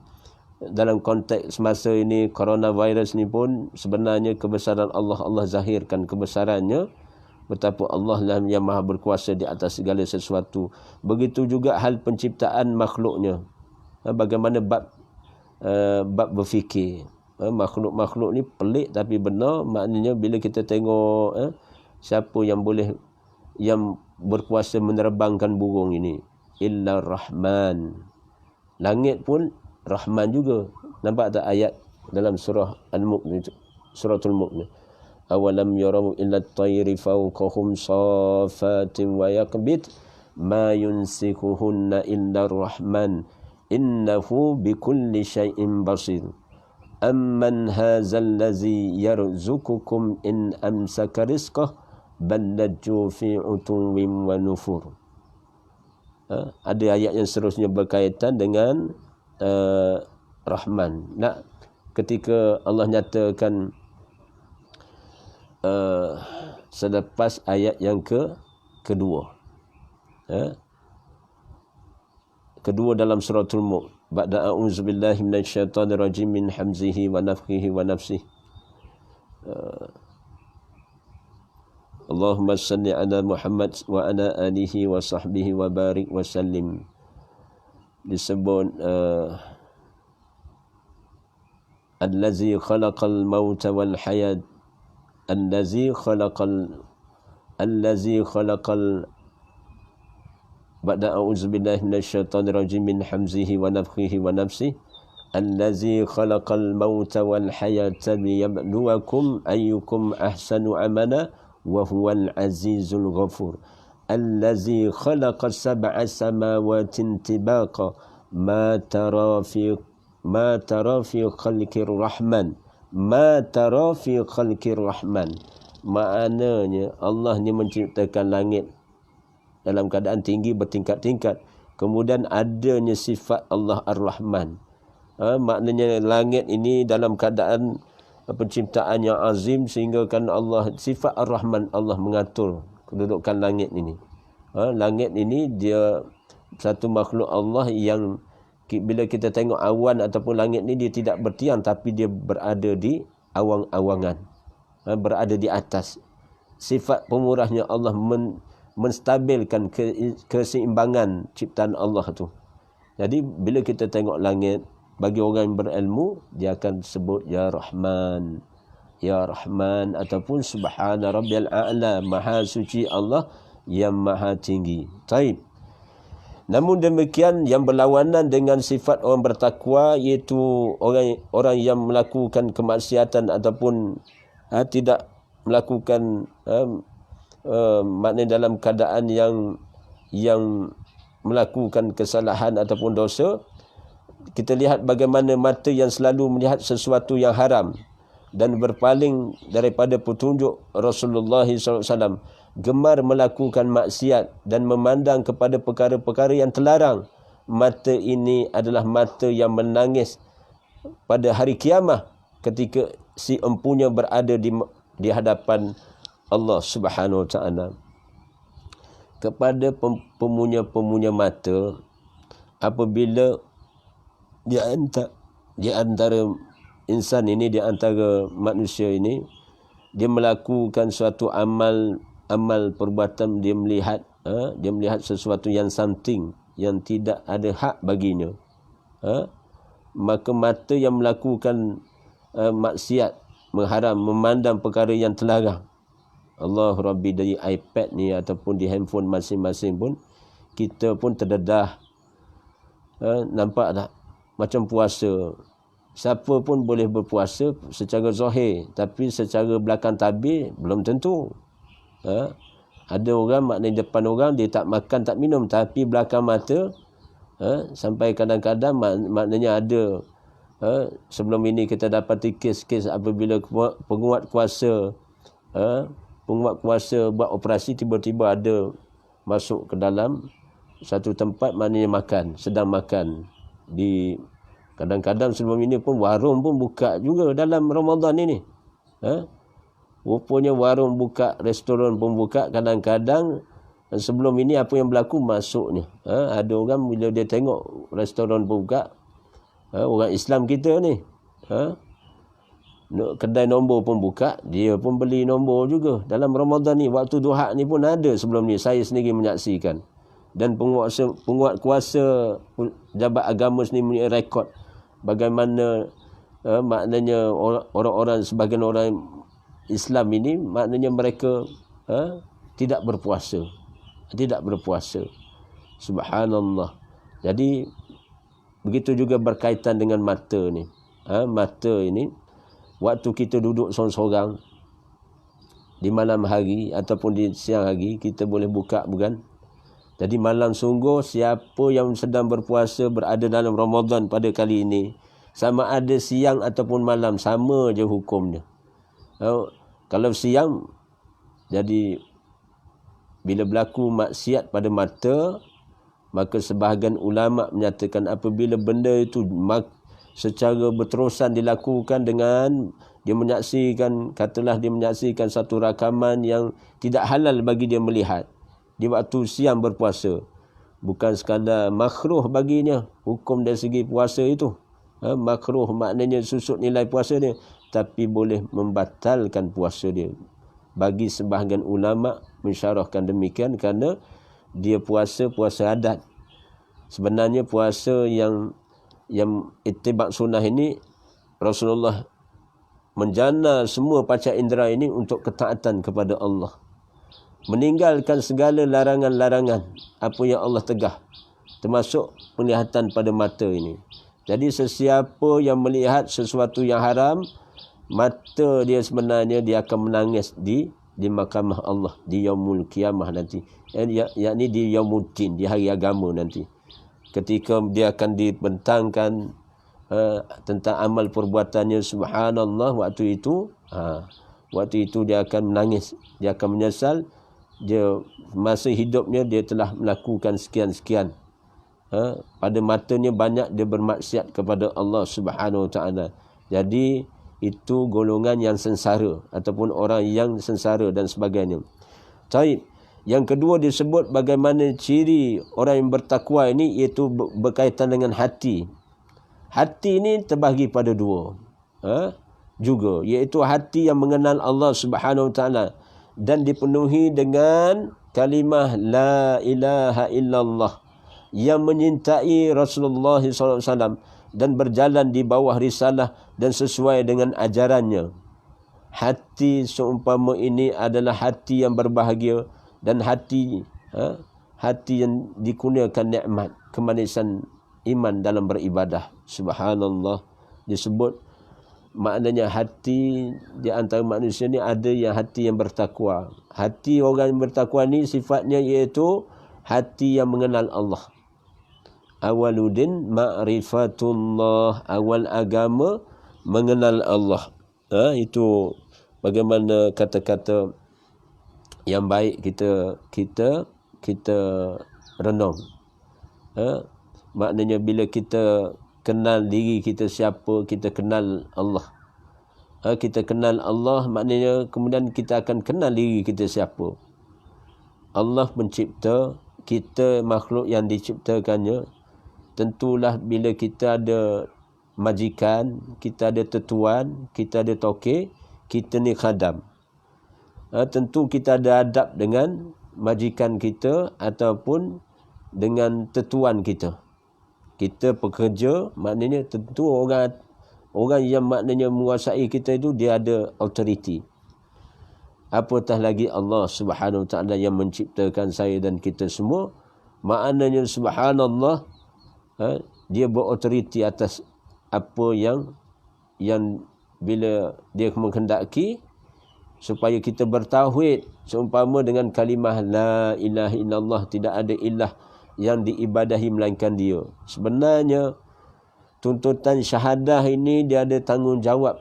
dalam konteks masa ini, coronavirus ni pun sebenarnya kebesaran Allah. Allah zahirkan kebesarannya, betapa Allah lah yang maha berkuasa di atas segala sesuatu. Begitu juga hal penciptaan makhluknya. Bagaimana bab berfikir. Makhluk-makhluk ni pelik tapi benar. Maknanya bila kita tengok siapa yang boleh, yang berkuasa menerbangkan burung ini, illa Rahman. Langit pun Rahman juga. Nampak tak ayat dalam surah Al-Mulk ni, suratul Mulk ni? Awalam yaraw illa at-tayri fawqahum safatin wa yaqbit ma yunsikuhunna illa Rahman innahu bikulli syai'in basir. Amman hadzal ladzi yarzuqukum in amsaka rizqah bal lajju fi utuwwin wa nufur. Ada ayat yang seterusnya berkaitan dengan Rahman. Nah, ketika Allah nyatakan selepas ayat yang kedua, kedua dalam suratul Mulk, ba'da a'udzubillahi minasyaitonir rajim min hamzihi wa nafthihi wa nafsihi. Allahumma salli ala Muhammad wa ala alihi wa sahbihi wa barik wa sallim. Disebut allazi khalaqal mauta wal hayat, allazi khalaqal ba'da a'udzubillahi minasyaitonir rajim min hamzihi wa nafthihi wa nafsihi. Allazi khalaqal mauta wal hayata liyabluwakum ayyukum ahsanu amala wa huwal azizul ghafur. Allazi khalaqa sab'a samawatin tibaqa ma tara fi khalqir rahman, ma tara fi khalqir rahman. Maknanya Allah ni menciptakan langit dalam keadaan tinggi bertingkat-tingkat, kemudian adanya sifat Allah Ar-Rahman. Maknanya langit ini dalam keadaan penciptaan yang azim, sehingga kan Allah sifat Ar-Rahman, Allah mengatur kedudukan langit ini. Langit ini dia satu makhluk Allah yang bila kita tengok awan ataupun langit ni, dia tidak bertiang tapi dia berada di awang-awangan, berada di atas. Sifat pemurahnya Allah menstabilkan keseimbangan ciptaan Allah tu. Jadi bila kita tengok langit, bagi orang yang berilmu, dia akan sebut ya Rahman, ya Rahman, ataupun subhana rabbiyal a'la, maha suci Allah yang maha tinggi. Taib. Namun demikian, yang berlawanan dengan sifat orang bertakwa, iaitu orang yang melakukan kemaksiatan ataupun tidak melakukan maknanya dalam keadaan yang melakukan kesalahan ataupun dosa. Kita lihat bagaimana mata yang selalu melihat sesuatu yang haram dan berpaling daripada petunjuk Rasulullah SAW, gemar melakukan maksiat dan memandang kepada perkara-perkara yang terlarang. Mata ini adalah mata yang menangis pada hari kiamat ketika si empunya berada di hadapan Allah Subhanahu Wa Taala. Kepada pemunya-pemunya mata, apabila di antara insan ini, di antara manusia ini, dia melakukan suatu amal perbuatan, dia melihat sesuatu yang something yang tidak ada hak baginya, maka mata yang melakukan maksiat, memandang perkara yang terlarang, Allah Rabbi, dari iPad ni ataupun di handphone masing-masing pun, kita pun terdedah. Nampak tak? Macam puasa. Siapa pun boleh berpuasa secara zahir, tapi secara belakang tabir belum tentu. Ada orang maknanya depan orang dia tak makan tak minum, tapi belakang mata sampai kadang-kadang maknanya ada. Sebelum ini kita dapati kes-kes apabila penguat kuasa buat operasi, tiba-tiba ada masuk ke dalam satu tempat, maknanya sedang makan. Kadang-kadang sebelum ini pun warung pun buka juga dalam Ramadan ini. Rupanya warung buka, restoran pun buka. Kadang-kadang sebelum ini apa yang berlaku masuknya. Ada orang bila dia tengok restoran buka, orang Islam kita ni, kedai nombor pun buka, dia pun beli nombor juga. Dalam Ramadan ni, waktu duha ni pun ada sebelum ni, saya sendiri menyaksikan. Dan penguat kuasa jabat agama sendiri punya rekod bagaimana maknanya orang-orang, sebahagian orang Islam ini, maknanya mereka tidak berpuasa. Subhanallah. Jadi begitu juga berkaitan dengan mata ni. Mata ini, waktu kita duduk sorang-sorang di malam hari ataupun di siang hari, kita boleh buka, bukan? Jadi malam sungguh, siapa yang sedang berpuasa berada dalam Ramadan pada kali ini, sama ada siang ataupun malam, sama je hukumnya. Kalau siang, jadi bila berlaku maksiat pada mata, maka sebahagian ulama menyatakan apabila benda itu secara berterusan dilakukan dengan dia menyaksikan, katalah dia menyaksikan satu rakaman yang tidak halal bagi dia melihat di waktu siang berpuasa, bukan sekadar makruh baginya hukum dari segi puasa itu, makruh maknanya susut nilai puasa dia, tapi boleh membatalkan puasa dia. Bagi sebahagian ulama mensyarahkan demikian, kerana dia puasa adat. Sebenarnya puasa yang itibak sunnah ini, Rasulullah menjana semua panca indera ini untuk ketaatan kepada Allah, meninggalkan segala larangan-larangan apa yang Allah tegah, termasuk penglihatan pada mata ini. Jadi sesiapa yang melihat sesuatu yang haram, mata dia sebenarnya dia akan menangis di mahkamah Allah di yaumul qiyamah nanti, yakni di yaumuddin, di hari agama nanti, ketika dia akan dibentangkan tentang amal perbuatannya. Subhanallah, waktu itu dia akan menangis, dia akan menyesal. Dia masa hidupnya dia telah melakukan sekian-sekian. Pada matanya banyak dia bermaksiat kepada Allah Subhanahu Wa Taala. Jadi itu golongan yang sengsara ataupun orang yang sengsara dan sebagainya. Baik. Yang kedua disebut bagaimana ciri orang yang bertakwa ini, iaitu berkaitan dengan hati. Hati ini terbahagi pada dua. Juga iaitu hati yang mengenal Allah Subhanahu Wa Taala dan dipenuhi dengan kalimah la ilaha illallah, yang menyintai Rasulullah SAW dan berjalan di bawah risalah dan sesuai dengan ajarannya. Hati seumpama ini adalah hati yang berbahagia dan hati yang dikurniakan nikmat kemanisan iman dalam beribadah. Subhanallah. Disebut maknanya hati di antara manusia ni ada yang hati yang bertakwa. Hati orang yang bertakwa ni sifatnya iaitu hati yang mengenal Allah. Awaludin ma'rifatullah, awal agama mengenal Allah. Itu bagaimana kata-kata yang baik kita renung. Maknanya bila kita kenal diri kita siapa, kita kenal Allah. Kita kenal Allah, maknanya kemudian kita akan kenal diri kita siapa. Allah pencipta, kita makhluk yang diciptakannya. tentulah bila kita ada majikan, kita ada tetuan, kita ada tokek, kita ni khadam. Tentu kita ada adab dengan majikan kita ataupun dengan tetuan kita. Kita pekerja, maknanya tentu orang yang maknanya menguasai kita itu dia ada authority. Apatah lagi Allah Subhanahu Wa Taala yang menciptakan saya dan kita semua, maknanya subhanallah, dia berautoriti atas apa yang bila dia menghendaki supaya kita bertauhid, seumpama dengan kalimah la ilaha illallah, tidak ada ilah yang diibadahi melainkan dia. Sebenarnya tuntutan syahadah ini dia ada tanggungjawab.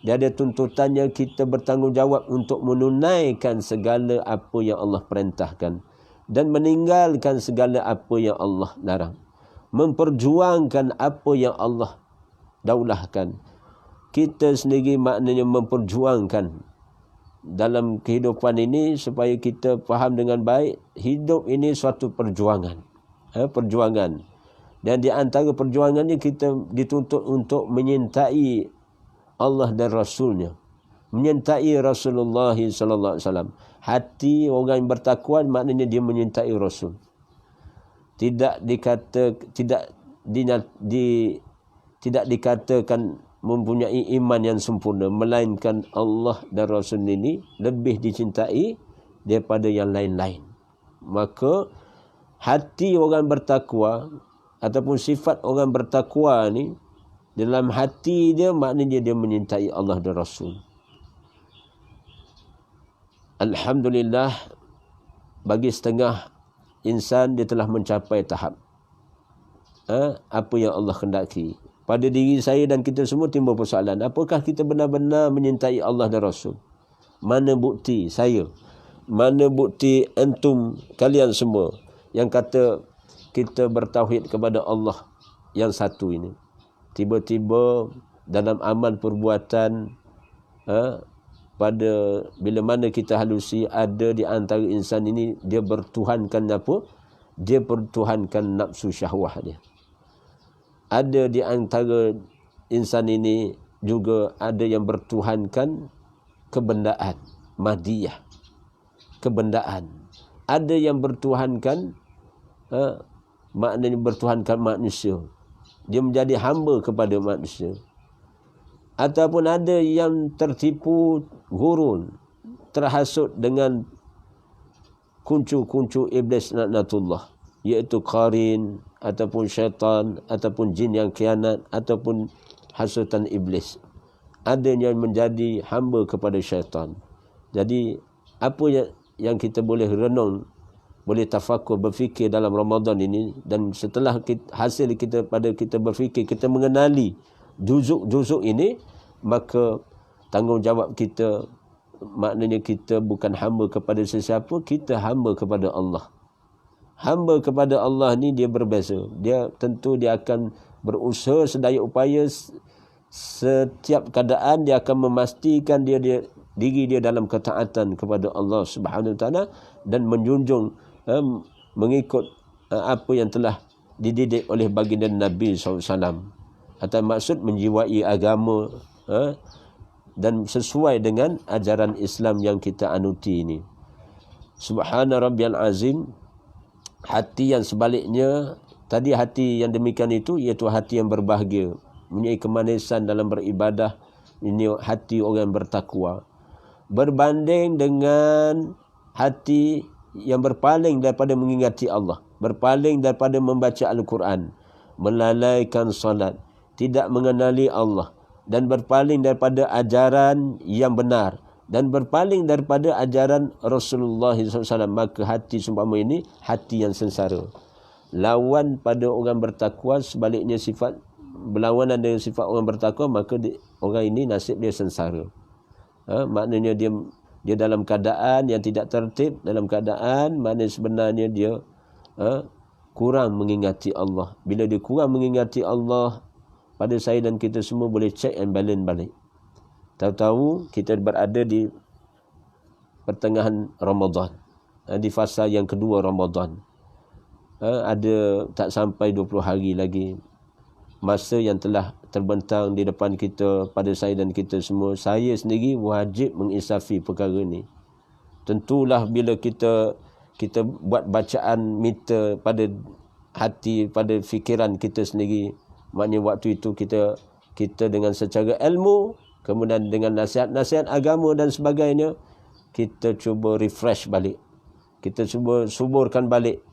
Dia ada tuntutannya kita bertanggungjawab untuk menunaikan segala apa yang Allah perintahkan dan meninggalkan segala apa yang Allah larang. Memperjuangkan apa yang Allah daulahkan. Kita sendiri maknanya memperjuangkan dalam kehidupan ini supaya kita faham dengan baik, hidup ini suatu perjuangan. Perjuangan. Dan di antara perjuangan ini kita dituntut untuk menyintai Allah dan Rasulnya. Menyintai Rasulullah sallallahu alaihi wasallam. Hati orang yang bertakwa maknanya dia menyintai Rasul. Tidak dikatakan mempunyai iman yang sempurna, melainkan Allah dan Rasul ini lebih dicintai daripada yang lain-lain. Maka hati orang bertakwa ataupun sifat orang bertakwa ni, dalam hati dia maknanya dia menyintai Allah dan Rasul. Alhamdulillah, bagi setengah insan dia telah mencapai tahap apa yang Allah kendaki. Pada diri saya dan kita semua timbul persoalan, apakah kita benar-benar menyintai Allah dan Rasul? Mana bukti saya? Mana bukti antum, kalian semua yang kata kita bertauhid kepada Allah yang satu ini? Tiba-tiba dalam amal perbuatan, pada bila mana kita halusi, ada di antara insan ini dia bertuhankan apa? Dia bertuhankan nafsu syahwah dia. Ada di antara insan ini juga ada yang bertuhankan kebendaan, madiyah, kebendaan. Ada yang bertuhankan, maknanya bertuhankan manusia. Dia menjadi hamba kepada manusia. Ataupun ada yang tertipu gurun, terhasut dengan kuncu-kuncu iblis laknatullah, iaitu qarin ataupun syaitan ataupun jin yang khianat ataupun hasutan iblis. Ada yang menjadi hamba kepada syaitan. Jadi apa yang kita boleh renung, boleh tafakur, berfikir dalam Ramadan ini, dan setelah hasil kita pada kita berfikir, kita mengenali juzuk-juzuk ini, maka tanggungjawab kita maknanya kita bukan hamba kepada sesiapa, kita hamba kepada Allah. Hamba kepada Allah ni dia berbeza. Dia tentu dia akan berusaha sedaya upaya, setiap keadaan dia akan memastikan diri dia dalam ketaatan kepada Allah Subhanahu Wa Taala dan menjunjung mengikut apa yang telah dididik oleh baginda Nabi SAW. Atau maksud menjiwai agama dan sesuai dengan ajaran Islam yang kita anuti ini. Subhana rabbiyal azim. Hati yang sebaliknya, tadi hati yang demikian itu iaitu hati yang berbahagia, mempunyai kemanisan dalam beribadah. Ini hati orang yang bertakwa. Berbanding dengan hati yang berpaling daripada mengingati Allah, berpaling daripada membaca Al-Quran, melalaikan salat, tidak mengenali Allah, dan berpaling daripada ajaran yang benar, dan berpaling daripada ajaran Rasulullah SAW, maka hati seumpama ini hati yang sengsara. Lawan pada orang bertakwa, sebaliknya sifat berlawanan dengan sifat orang bertakwa, maka orang ini nasib dia sengsara. Maknanya dia dalam keadaan yang tidak tertib, dalam keadaan mana sebenarnya dia kurang mengingati Allah. Bila dia kurang mengingati Allah, pada saya dan kita semua boleh check and balance balik. Tahu-tahu kita berada di pertengahan Ramadan, di fasa yang kedua Ramadan. ada tak sampai 20 hari lagi masa yang telah terbentang di depan kita, pada saya dan kita semua. Saya sendiri wajib menginsafi perkara ni. Tentulah bila kita buat bacaan meter pada hati, pada fikiran kita sendiri, maknanya waktu itu kita dengan secara ilmu, kemudian dengan nasihat-nasihat agama dan sebagainya, kita cuba refresh balik. Kita cuba suburkan balik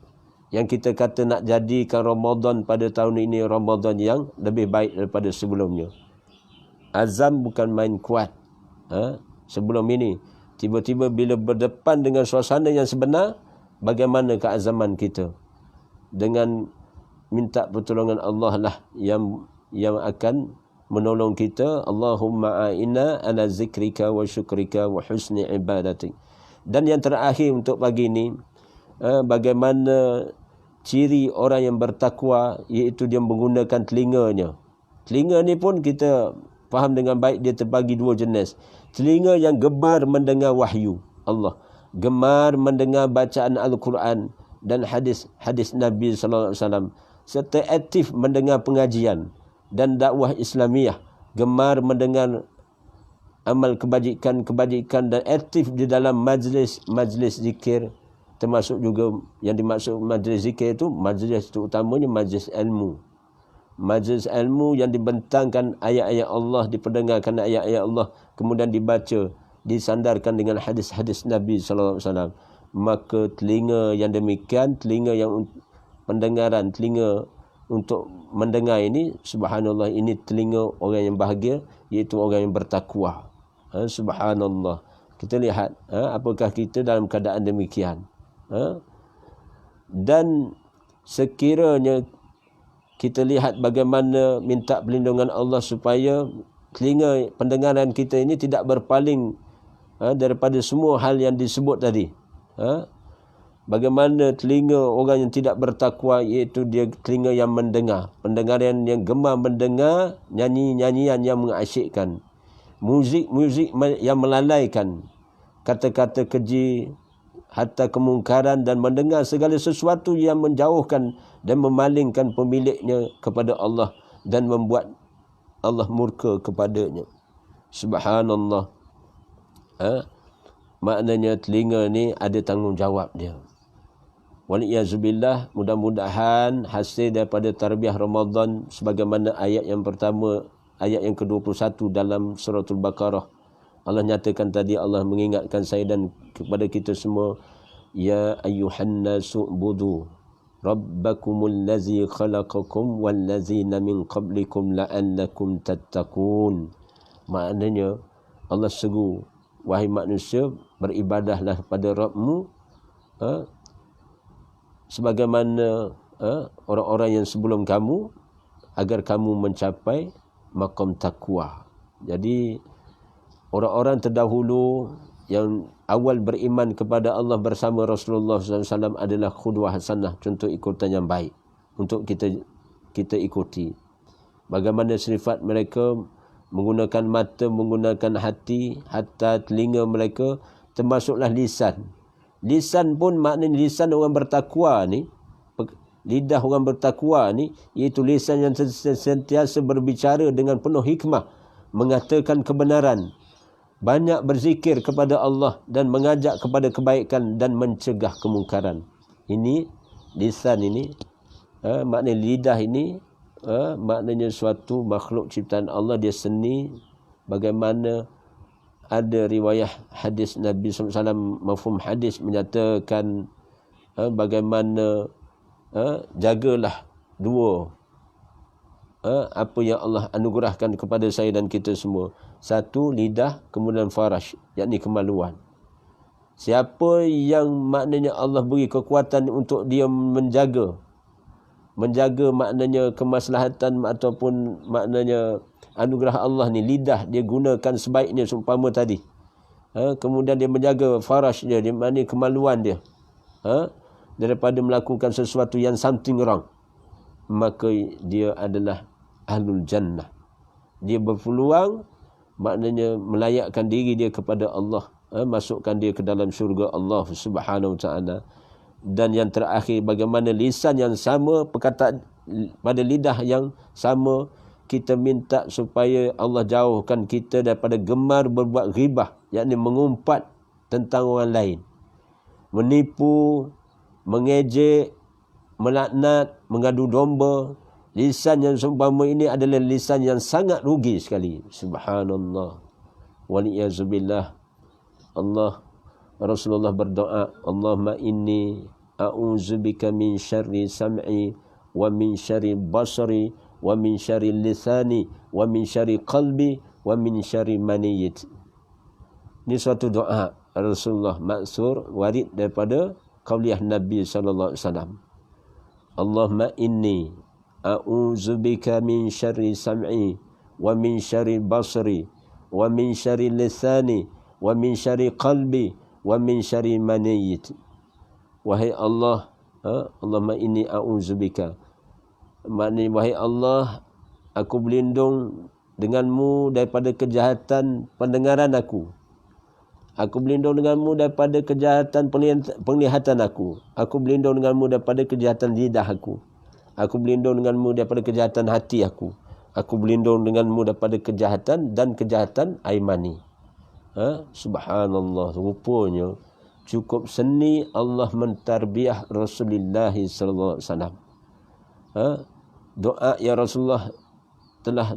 yang kita kata nak jadikan Ramadan pada tahun ini Ramadan yang lebih baik daripada sebelumnya. Azam bukan main kuat. Sebelum ini, tiba-tiba bila berdepan dengan suasana yang sebenar, bagaimana keazaman kita? Dengan minta pertolongan Allah lah yang akan menolong kita. Allahumma a'inna ala zikrika wa syukrika wa husni ibadatik. Dan yang terakhir untuk pagi ini, bagaimana ciri orang yang bertakwa, iaitu dia menggunakan telinganya. Telinga ni pun kita faham dengan baik, dia terbagi dua jenis. Telinga yang gemar mendengar wahyu Allah, gemar mendengar bacaan Al-Quran dan hadis Nabi sallallahu alaihi wasallam, serta aktif mendengar pengajian dan dakwah Islamiah, gemar mendengar amal kebajikan dan aktif di dalam majlis zikir. Termasuk juga yang dimaksud majlis zikir itu, majlis itu utamanya majlis ilmu. Majlis ilmu yang dibentangkan ayat-ayat Allah, diperdengarkan ayat-ayat Allah, kemudian dibaca, disandarkan dengan hadis-hadis Nabi sallallahu alaihi wasallam. Maka telinga yang demikian, telinga yang pendengaran, telinga untuk mendengar ini, subhanallah, ini telinga orang yang bahagia, iaitu orang yang bertakwa. Subhanallah. Kita lihat apakah kita dalam keadaan demikian. Dan sekiranya kita lihat bagaimana minta perlindungan Allah supaya telinga pendengaran kita ini tidak berpaling daripada semua hal yang disebut tadi. Bagaimana telinga orang yang tidak bertakwa, iaitu dia telinga yang mendengar, pendengaran yang gemar mendengar nyanyi-nyanyian yang mengasyikkan, muzik yang melalaikan, kata-kata keji, hatta kemungkaran, dan mendengar segala sesuatu yang menjauhkan dan memalingkan pemiliknya kepada Allah dan membuat Allah murka kepadanya. Subhanallah. Maknanya telinga ni ada tanggungjawab dia. Waliyazubillah, mudah-mudahan hasil daripada tarbiyah Ramadan sebagaimana ayat yang pertama, ayat yang ke-21 dalam suratul Baqarah. Allah nyatakan tadi, Allah mengingatkan saya dan kepada kita semua, ya ayyuhan nasu budu rabbakumul ladzi khalaqakum wal ladzina min qablikum la'allakum tattaqun. Maknanya Allah seru, wahai manusia, beribadahlah pada Rabbmu sebagaimana orang-orang yang sebelum kamu, agar kamu mencapai maqam takwa. Jadi orang-orang terdahulu yang awal beriman kepada Allah bersama Rasulullah SAW adalah qudwah hasanah, contoh ikutan yang baik untuk kita ikuti. Bagaimana sifat mereka menggunakan mata, menggunakan hati, hatta telinga mereka, termasuklah lisan. Lisan pun maknanya lisan orang bertakwa ni, lidah orang bertakwa ni, iaitu lisan yang sentiasa berbicara dengan penuh hikmah, mengatakan kebenaran, banyak berzikir kepada Allah dan mengajak kepada kebaikan dan mencegah kemungkaran. Ini lisan ini, maknanya lidah ini, maknanya suatu makhluk ciptaan Allah, dia seni. Bagaimana ada riwayah hadis Nabi SAW, mafhum hadis menyatakan bagaimana jagalah dua apa yang Allah anugerahkan kepada saya dan kita semua. Satu, lidah, kemudian farash, yakni kemaluan. Siapa yang maknanya Allah beri kekuatan untuk dia menjaga maknanya kemaslahatan ataupun maknanya anugerah Allah ni, lidah dia gunakan sebaiknya seumpama tadi. Kemudian dia menjaga farash dia, maknanya kemaluan dia, daripada melakukan sesuatu yang something wrong, maka dia adalah ahlul jannah. Dia berpeluang maknanya melayakkan diri dia kepada Allah, masukkan dia ke dalam syurga Allah Subhanahu wa taala. Dan yang terakhir, bagaimana lisan yang sama, perkataan pada lidah yang sama, kita minta supaya Allah jauhkan kita daripada gemar berbuat ghibah, yakni mengumpat tentang orang lain, menipu, mengejek, melaknat, mengadu domba. Lisan yang seumpama ini adalah lisan yang sangat rugi sekali. Subhanallah. Waliyazubillah. Rasulullah berdoa, Allahumma inni a'udzubika min syarri sam'i wa min syarri basari wa min syarri lisani wa min syarri qalbi wa min syarri maniyit. Ini suatu doa Rasulullah maksur warid daripada qauliyah Nabi sallallahu alaihi wasallam. Allahumma inni a'udzubika min syarri sam'i wa min syarri basari wa min syarri lisani wa min syarri qalbi wa min syarri maniyit. Wahai Allah, Allahumma inni a'udzubika, maknanya wahai Allah, aku berlindung denganmu daripada kejahatan pendengaran aku. Aku berlindung denganmu daripada kejahatan penglihatan aku. Aku berlindung denganmu daripada kejahatan lidah aku. Aku berlindung denganmu daripada kejahatan hati aku. Aku berlindung denganmu daripada kejahatan dan kejahatan air mani. Subhanallah, rupanya cukup seni Allah mentarbiah Rasulullah sallallahu alaihi wasallam. Doa ya Rasulullah telah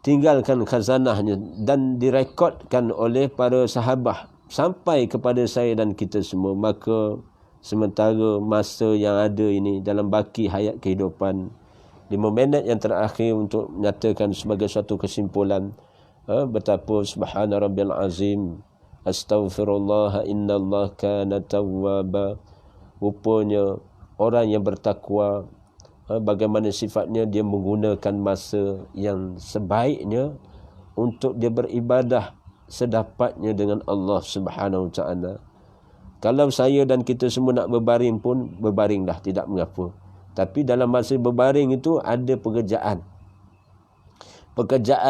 tinggalkan khazanahnya dan direkodkan oleh para sahabat sampai kepada saya dan kita semua. Maka sementara masa yang ada ini dalam baki hayat kehidupan, 5 minit yang terakhir untuk menyatakan sebagai suatu kesimpulan, betapa subhana rabbil azim, astaghfirullah innallaha kana tawwaba. Rupanya orang yang bertakwa, bagaimana sifatnya, dia menggunakan masa yang sebaiknya untuk dia beribadah sedapatnya dengan Allah Subhanahu wa taala. Kalau saya dan kita semua nak berbaring pun berbaringlah, tidak mengapa. Tapi dalam masa berbaring itu ada pekerjaan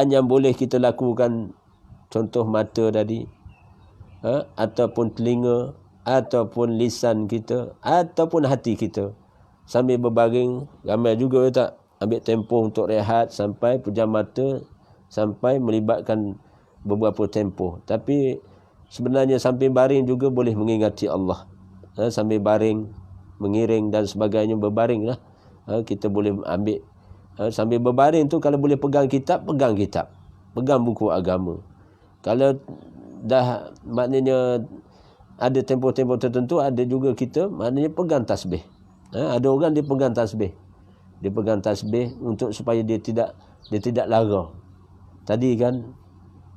yang boleh kita lakukan, contoh mata tadi, ataupun telinga, ataupun lisan kita, ataupun hati kita. Sambil berbaring, ramai juga tak ambil tempoh untuk rehat sampai pejam mata, sampai melibatkan beberapa tempoh. Tapi sebenarnya sambil baring juga boleh mengingati Allah. Sambil baring, mengiring dan sebagainya, berbaringlah. Kita boleh ambil, sambil berbaring tu kalau boleh pegang kitab, pegang buku agama. Kalau dah maknanya ada tempoh-tempoh tertentu, ada juga kita maknanya pegang tasbih. Ada orang dia pegang tasbih. Dia pegang tasbih untuk supaya dia tidak lara. Tadi kan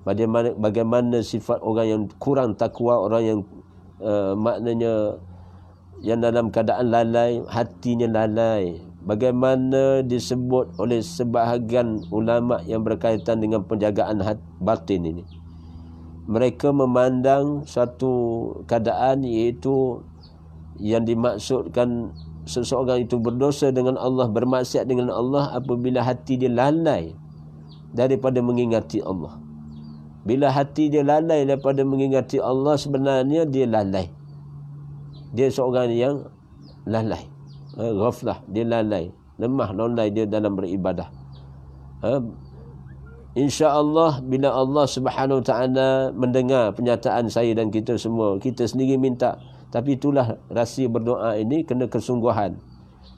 bagaimana sifat orang yang kurang takwa, orang yang maknanya yang dalam keadaan lalai, hatinya lalai. Bagaimana disebut oleh sebahagian ulama yang berkaitan dengan penjagaan batin ini. Mereka memandang satu keadaan, iaitu yang dimaksudkan seseorang itu berdosa dengan Allah, bermaksiat dengan Allah apabila hati dia lalai daripada mengingati Allah. Bila hati dia lalai daripada mengingati Allah, sebenarnya dia lalai. Dia seorang yang lalai, ghaflah, dia lalai, lemah lalai dia dalam beribadah. InsyaAllah bila Allah Subhanahu Wa Taala mendengar penyataan saya dan kita semua, kita sendiri minta. Tapi itulah rahsia berdoa ini, kena kesungguhan.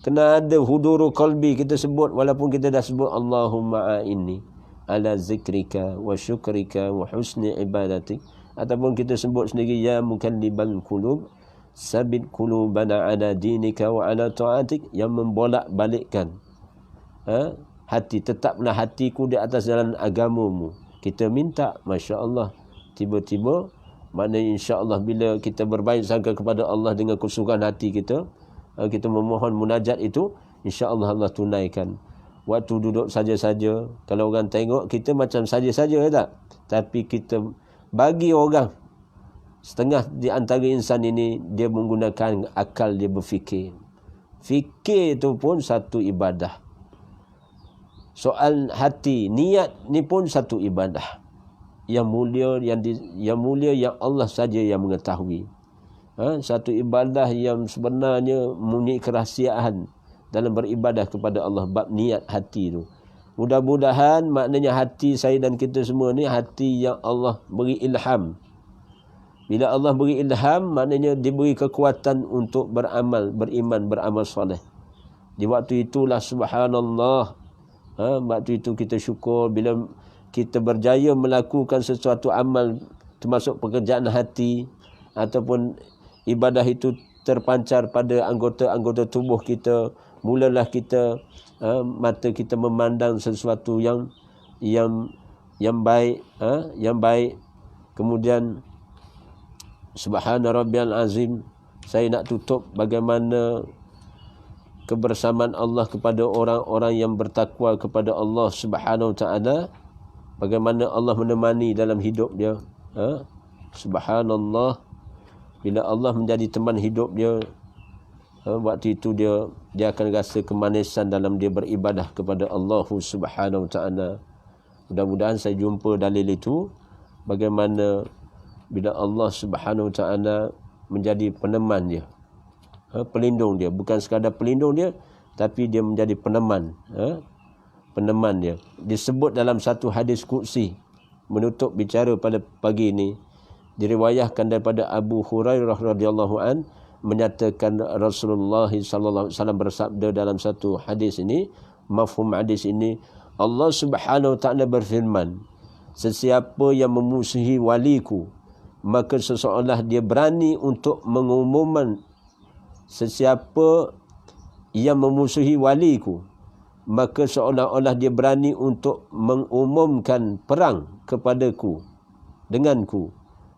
Kena ada huduru qalbi kita sebut, walaupun kita dah sebut Allahumma a'inni ala zikrika wa syukrika wa husni ibadatik, ataupun kita sebut sendiri ya mukallibal qulub sabit qulubana ala dinika wa ala ta'atik, yang membolak-balikkan hati, tetaplah hatiku di atas jalan agamamu. Kita minta, masya-Allah, tiba-tiba maknanya insya-Allah bila kita berbaik sangka kepada Allah dengan kesungguhan hati kita, kita memohon munajat itu, insya-Allah Allah tunaikan. Waktu duduk saja-saja, kalau orang tengok kita macam saja-saja, tak? Tapi kita bagi orang, setengah di antara insan ini dia menggunakan akal, dia berfikir. Fikir itu pun satu ibadah. Soal hati, niat ni pun satu ibadah yang mulia, yang mulia, yang Allah saja yang mengetahui. Satu ibadah yang sebenarnya mempunyai kerahsiaan dalam beribadah kepada Allah, bab niat hati tu. Mudah-mudahan maknanya hati saya dan kita semua ni hati yang Allah beri ilham. Bila Allah beri ilham, maknanya diberi kekuatan untuk beramal, beriman, beramal soleh. Di waktu itulah subhanallah. Waktu itu kita syukur bila kita berjaya melakukan sesuatu amal, termasuk pekerjaan hati ataupun ibadah itu terpancar pada anggota-anggota tubuh kita. Mulalah kita mata kita memandang sesuatu yang baik, yang baik. Kemudian subhana rabbiyal azim. Saya nak tutup bagaimana kebersamaan Allah kepada orang-orang yang bertakwa kepada Allah Subhanahu wa taala. Bagaimana Allah menemani dalam hidup dia. Subhanallah. Bila Allah menjadi teman hidup dia, waktu itu dia akan rasa kemanisan dalam dia beribadah kepada Allah Subhanahu wa taala. Mudah-mudahan saya jumpa dalil itu, bagaimana bila Allah Subhanahu wa taala menjadi peneman dia, pelindung dia, bukan sekadar pelindung dia, tapi dia menjadi peneman, peneman dia. Disebut dalam satu hadis qudsi, menutup bicara pada pagi ini, diriwayahkan daripada Abu Hurairah radhiyallahu an, menyatakan Rasulullah sallallahu alaihi wasallam bersabda dalam satu hadis ini, mafhum hadis ini, Allah Subhanahu wa taala berfirman, sesiapa yang memusuhi waliku, maka seseorang dia berani untuk mengumumkan. Sesiapa yang memusuhi waliku, maka seolah-olah dia berani untuk mengumumkan perang kepadaku, denganku.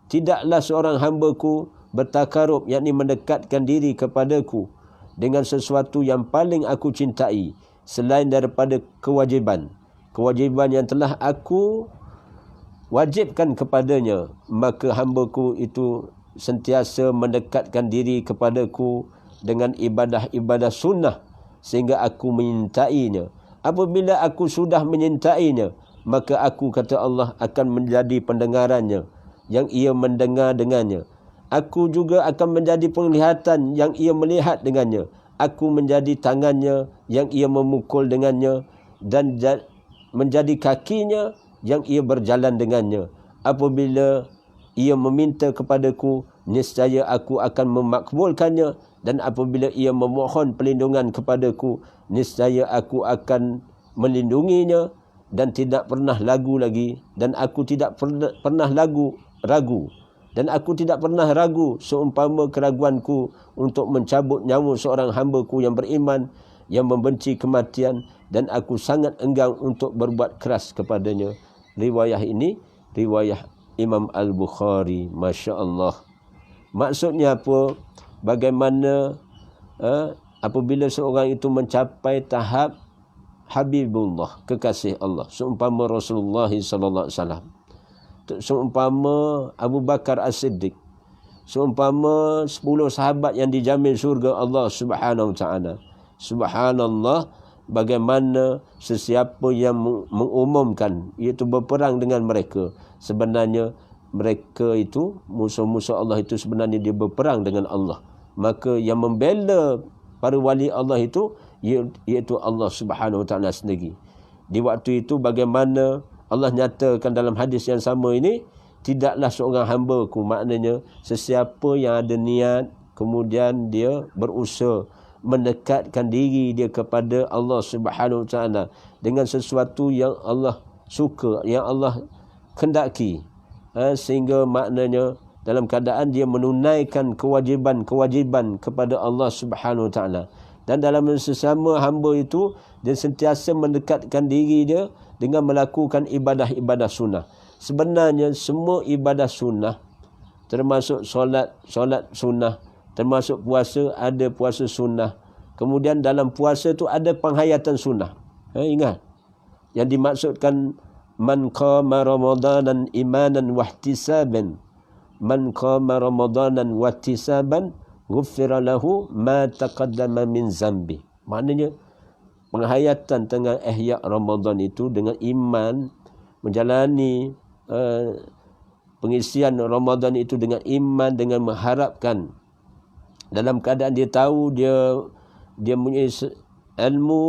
Tidaklah seorang hamba-Ku bertakarub, yakni mendekatkan diri kepadaku dengan sesuatu yang paling aku cintai selain daripada kewajiban yang telah aku wajibkan kepadanya, maka hamba-Ku itu sentiasa mendekatkan diri kepadaku dengan ibadah-ibadah sunnah sehingga aku menyintainya. Apabila aku sudah menyintainya, maka aku, kata Allah, akan menjadi pendengarannya yang ia mendengar dengannya. Aku juga akan menjadi penglihatan yang ia melihat dengannya. Aku menjadi tangannya yang ia memukul dengannya, dan menjadi kakinya yang ia berjalan dengannya. Apabila ia meminta kepadaku, niscaya aku akan memakbulkannya, dan apabila ia memohon perlindungan kepadaku, niscaya aku akan melindunginya, dan tidak pernah ragu lagi, dan aku tidak pernah ragu, dan aku tidak pernah ragu seumpama keraguanku untuk mencabut nyawa seorang hamba-Ku yang beriman, yang membenci kematian, dan aku sangat enggan untuk berbuat keras kepadanya. Riwayah ini riwayah Imam Al-Bukhari. Masya Allah. Maksudnya apa? Bagaimana apabila seorang itu mencapai tahap Habibullah, kekasih Allah, seumpama Rasulullah sallallahu alaihi wasallam, seumpama Abu Bakar As-Siddiq, seumpama 10 sahabat yang dijamin surga Allah Subhanahu wa taala. Subhanallah, bagaimana sesiapa yang mengumumkan, iaitu berperang dengan mereka, sebenarnya mereka itu, musuh-musuh Allah itu sebenarnya dia berperang dengan Allah. Maka yang membela para wali Allah itu, iaitu Allah Subhanahu wa taala sendiri. Di waktu itu bagaimana Allah nyatakan dalam hadis yang sama ini, tidaklah seorang hamba-Ku, maknanya sesiapa yang ada niat, kemudian dia berusaha mendekatkan diri dia kepada Allah Subhanahu wa taala dengan sesuatu yang Allah suka, yang Allah kendaki, sehingga maknanya dalam keadaan dia menunaikan kewajiban kepada Allah Subhanahu wa taala, dan dalam sesama hamba itu dia sentiasa mendekatkan diri dia dengan melakukan ibadah-ibadah sunnah. Sebenarnya semua ibadah sunnah, termasuk solat sunnah, termasuk puasa, ada puasa sunnah. Kemudian dalam puasa tu ada penghayatan sunnah. Ingat, yang dimaksudkan man qama ramadanan imanan wahtisaban, man qama ramadanan wahtisaban ghuffira lahu ma taqaddama min zambi. Maknanya penghayatan tengah ihya Ramadan itu dengan iman, menjalani pengisian Ramadan itu dengan iman, dengan mengharapkan dalam keadaan dia tahu dia punya ilmu,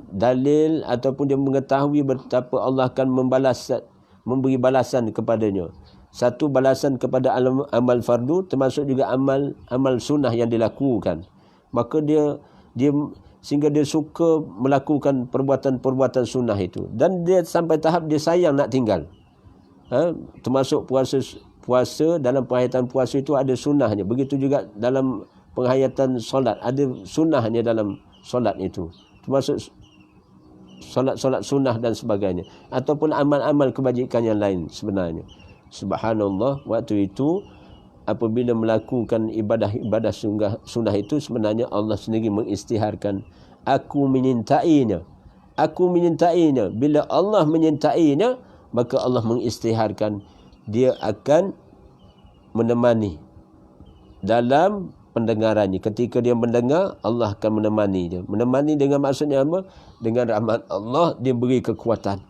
dalil, ataupun dia mengetahui betapa Allah akan memberi balasan kepadanya. Satu, balasan kepada amal fardu, termasuk juga amal sunnah yang dilakukan. Maka dia sehingga dia suka melakukan perbuatan-perbuatan sunnah itu, dan dia sampai tahap dia sayang nak tinggal. Termasuk puasa, dalam penghayatan puasa itu ada sunnahnya. Begitu juga dalam penghayatan solat, ada sunnahnya dalam solat itu, termasuk solat sunnah dan sebagainya, ataupun amal-amal kebajikan yang lain sebenarnya. Subhanallah, waktu itu apabila melakukan ibadah sunnah itu, sebenarnya Allah sendiri mengisytiharkan, aku menyintainya. Bila Allah menyintainya, maka Allah mengisytiharkan dia akan menemani dalam pendengarannya. Ketika dia mendengar, Allah akan menemani dia. Menemani dengan maksudnya apa? Dengan rahmat Allah, dia beri kekuatan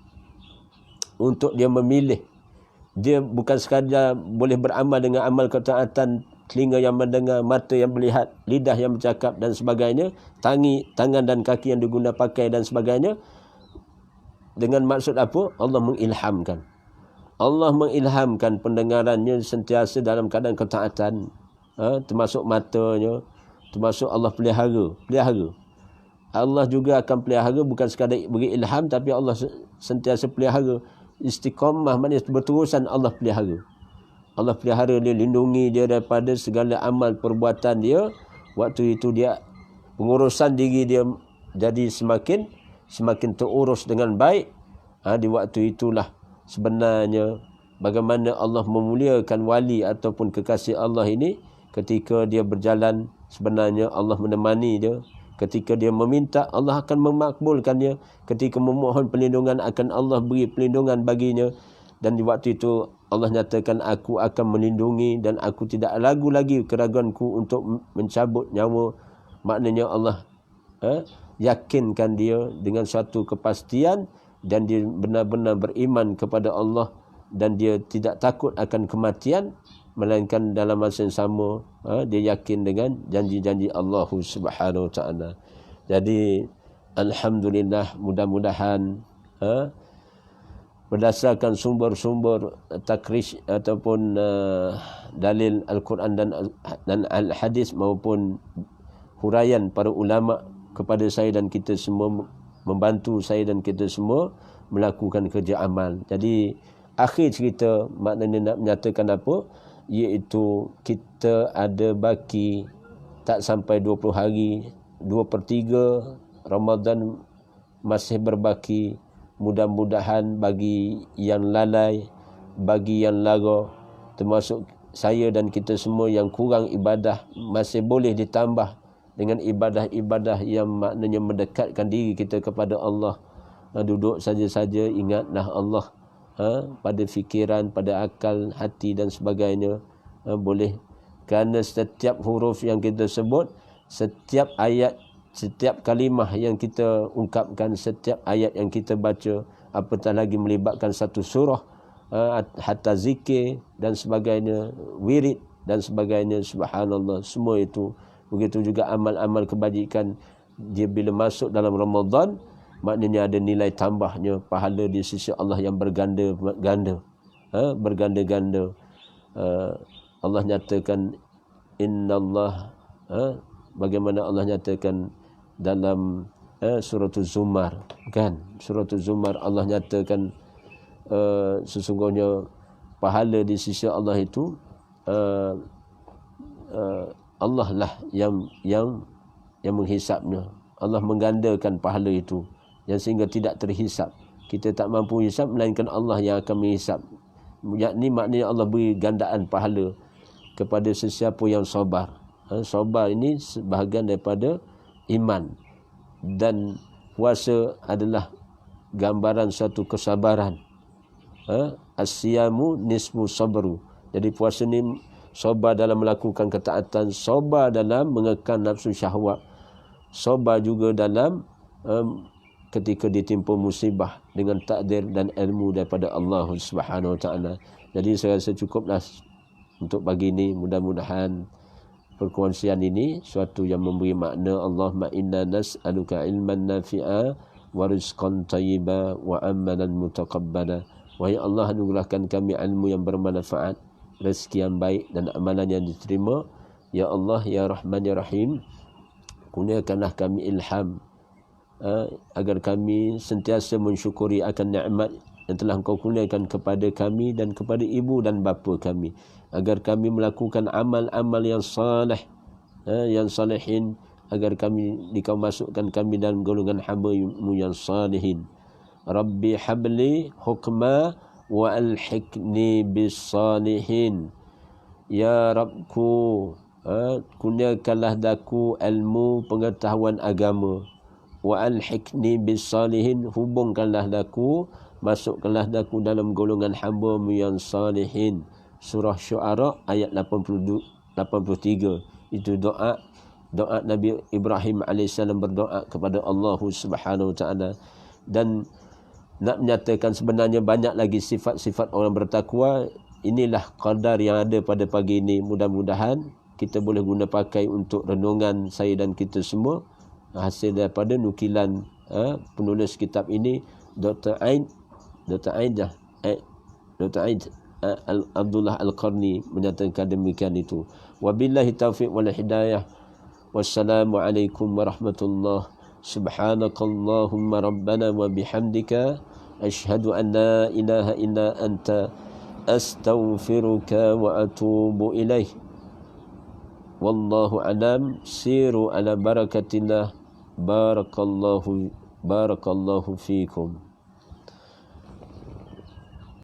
untuk dia memilih. Dia bukan sekadar boleh beramal dengan amal ketaatan, telinga yang mendengar, mata yang melihat, lidah yang bercakap dan sebagainya, tangan dan kaki yang diguna pakai dan sebagainya. Dengan maksud apa? Allah mengilhamkan. Allah mengilhamkan pendengarannya sentiasa dalam keadaan ketaatan. Termasuk matanya, termasuk Allah pelihara. Allah juga akan pelihara, bukan sekadar beri ilham, tapi Allah sentiasa pelihara. Istiqamah maknanya berterusan Allah pelihara. Allah pelihara dia, lindungi dia daripada segala amal perbuatan dia. Waktu itu dia, pengurusan diri dia jadi semakin terurus dengan baik. Di waktu itulah sebenarnya bagaimana Allah memuliakan wali ataupun kekasih Allah ini. Ketika dia berjalan, sebenarnya Allah menemani dia. Ketika dia meminta, Allah akan memakbulkannya. Ketika memohon perlindungan, akan Allah beri perlindungan baginya. Dan di waktu itu Allah nyatakan, aku akan melindungi dan aku tidak ragu lagi keraguanku untuk mencabut nyawa. Maknanya Allah yakinkan dia dengan suatu kepastian, dan dia benar-benar beriman kepada Allah, dan dia tidak takut akan kematian, melainkan dalam masa yang sama dia yakin dengan janji-janji Allah Subhanahu Wa Taala. Jadi alhamdulillah, mudah-mudahan berdasarkan sumber-sumber takrish ataupun dalil Al-Quran dan Al-Hadis maupun huraian para ulama kepada saya dan kita semua, membantu saya dan kita semua melakukan kerja amal. Jadi akhir cerita maknanya nak menyatakan apa? Iaitu kita ada baki tak sampai 20 hari, 2/3 Ramadan masih berbaki. Mudah-mudahan bagi yang lalai, bagi yang lara, termasuk saya dan kita semua yang kurang ibadah, masih boleh ditambah dengan ibadah-ibadah yang maknanya mendekatkan diri kita kepada Allah. Duduk saja-saja, ingatlah Allah pada fikiran, pada akal, hati dan sebagainya. Boleh, kerana setiap huruf yang kita sebut, setiap ayat, setiap kalimah yang kita ungkapkan, setiap ayat yang kita baca, apatah lagi melibatkan satu surah, hatta zikir dan sebagainya, wirid dan sebagainya. Subhanallah, semua itu. Begitu juga amal-amal kebajikan, dia bila masuk dalam Ramadan, maknanya ada nilai tambahnya, pahala di sisi Allah yang berganda-ganda. Allah nyatakan, innallah, bagaimana Allah nyatakan dalam suratul Zumar, kan? Suratul Zumar Allah nyatakan sesungguhnya pahala di sisi Allah itu Allah lah yang menghisapnya. Allah menggandakan pahala itu, yang sehingga tidak terhisap. Kita tak mampu hisap, melainkan Allah yang akan menghisap. Yakni maknanya Allah beri gandaan pahala kepada sesiapa yang sabar. Sabar ini sebahagian daripada iman, dan puasa adalah gambaran suatu kesabaran. As-siyamu nisfu sabru. Jadi puasa ni sabar dalam melakukan ketaatan, sabar dalam mengekang nafsu syahwat, sabar juga dalam ketika ditimpa musibah dengan takdir dan ilmu daripada Allah Subhanahu Wa Taala. Jadi saya rasa cukuplah untuk pagi ini. Mudah-mudahan perkongsian ini suatu yang memberi makna. Allahumma inna nas'aluka ilman nafi'a wa rizqan tayyiba wa amalan mutaqabbala. Wahai Allah, anugerahkan kami ilmu yang bermanfaat, rezeki yang baik dan amalan yang diterima. Ya Allah, ya Rahman, ya Rahim, kurniakanlah kami ilham agar kami sentiasa mensyukuri akan nikmat yang telah Engkau kurniakan kepada kami dan kepada ibu dan bapa kami, agar kami melakukan amal-amal yang saleh, yang salihin, agar Kau masukkan kami dalam golongan hamba-Mu yang salihin. Rabbi habli hukma wa alhiqni bis salihin. Ya Rabbku, kurniakanlah daku ilmu pengetahuan agama. Wa alhiqni bis salihin, hubungkanlah daku, masukkanlah daku dalam golongan hamba-Mu yang salihin. Surah Syu'ara ayat 83. Itu doa Nabi Ibrahim AS berdoa kepada Allah Subhanahu Wa Taala. Dan nak menyatakan sebenarnya banyak lagi sifat-sifat orang bertakwa. Inilah qadar yang ada pada pagi ini. Mudah-mudahan kita boleh guna pakai untuk renungan saya dan kita semua, hasil daripada nukilan penulis kitab ini, Dr. Aid Abdullah Al-Qarni menyatakan demikian itu. Wabillahi taufiq wal hidayah. Wassalamualaikum warahmatullahi. Subhanakallahumma rabbana wa bihamdika asyhadu an la ilaha illa anta astaghfiruka wa atubu ilaih. Wallahu alam. Siru ala barakatillah. Barakallahu fiikum.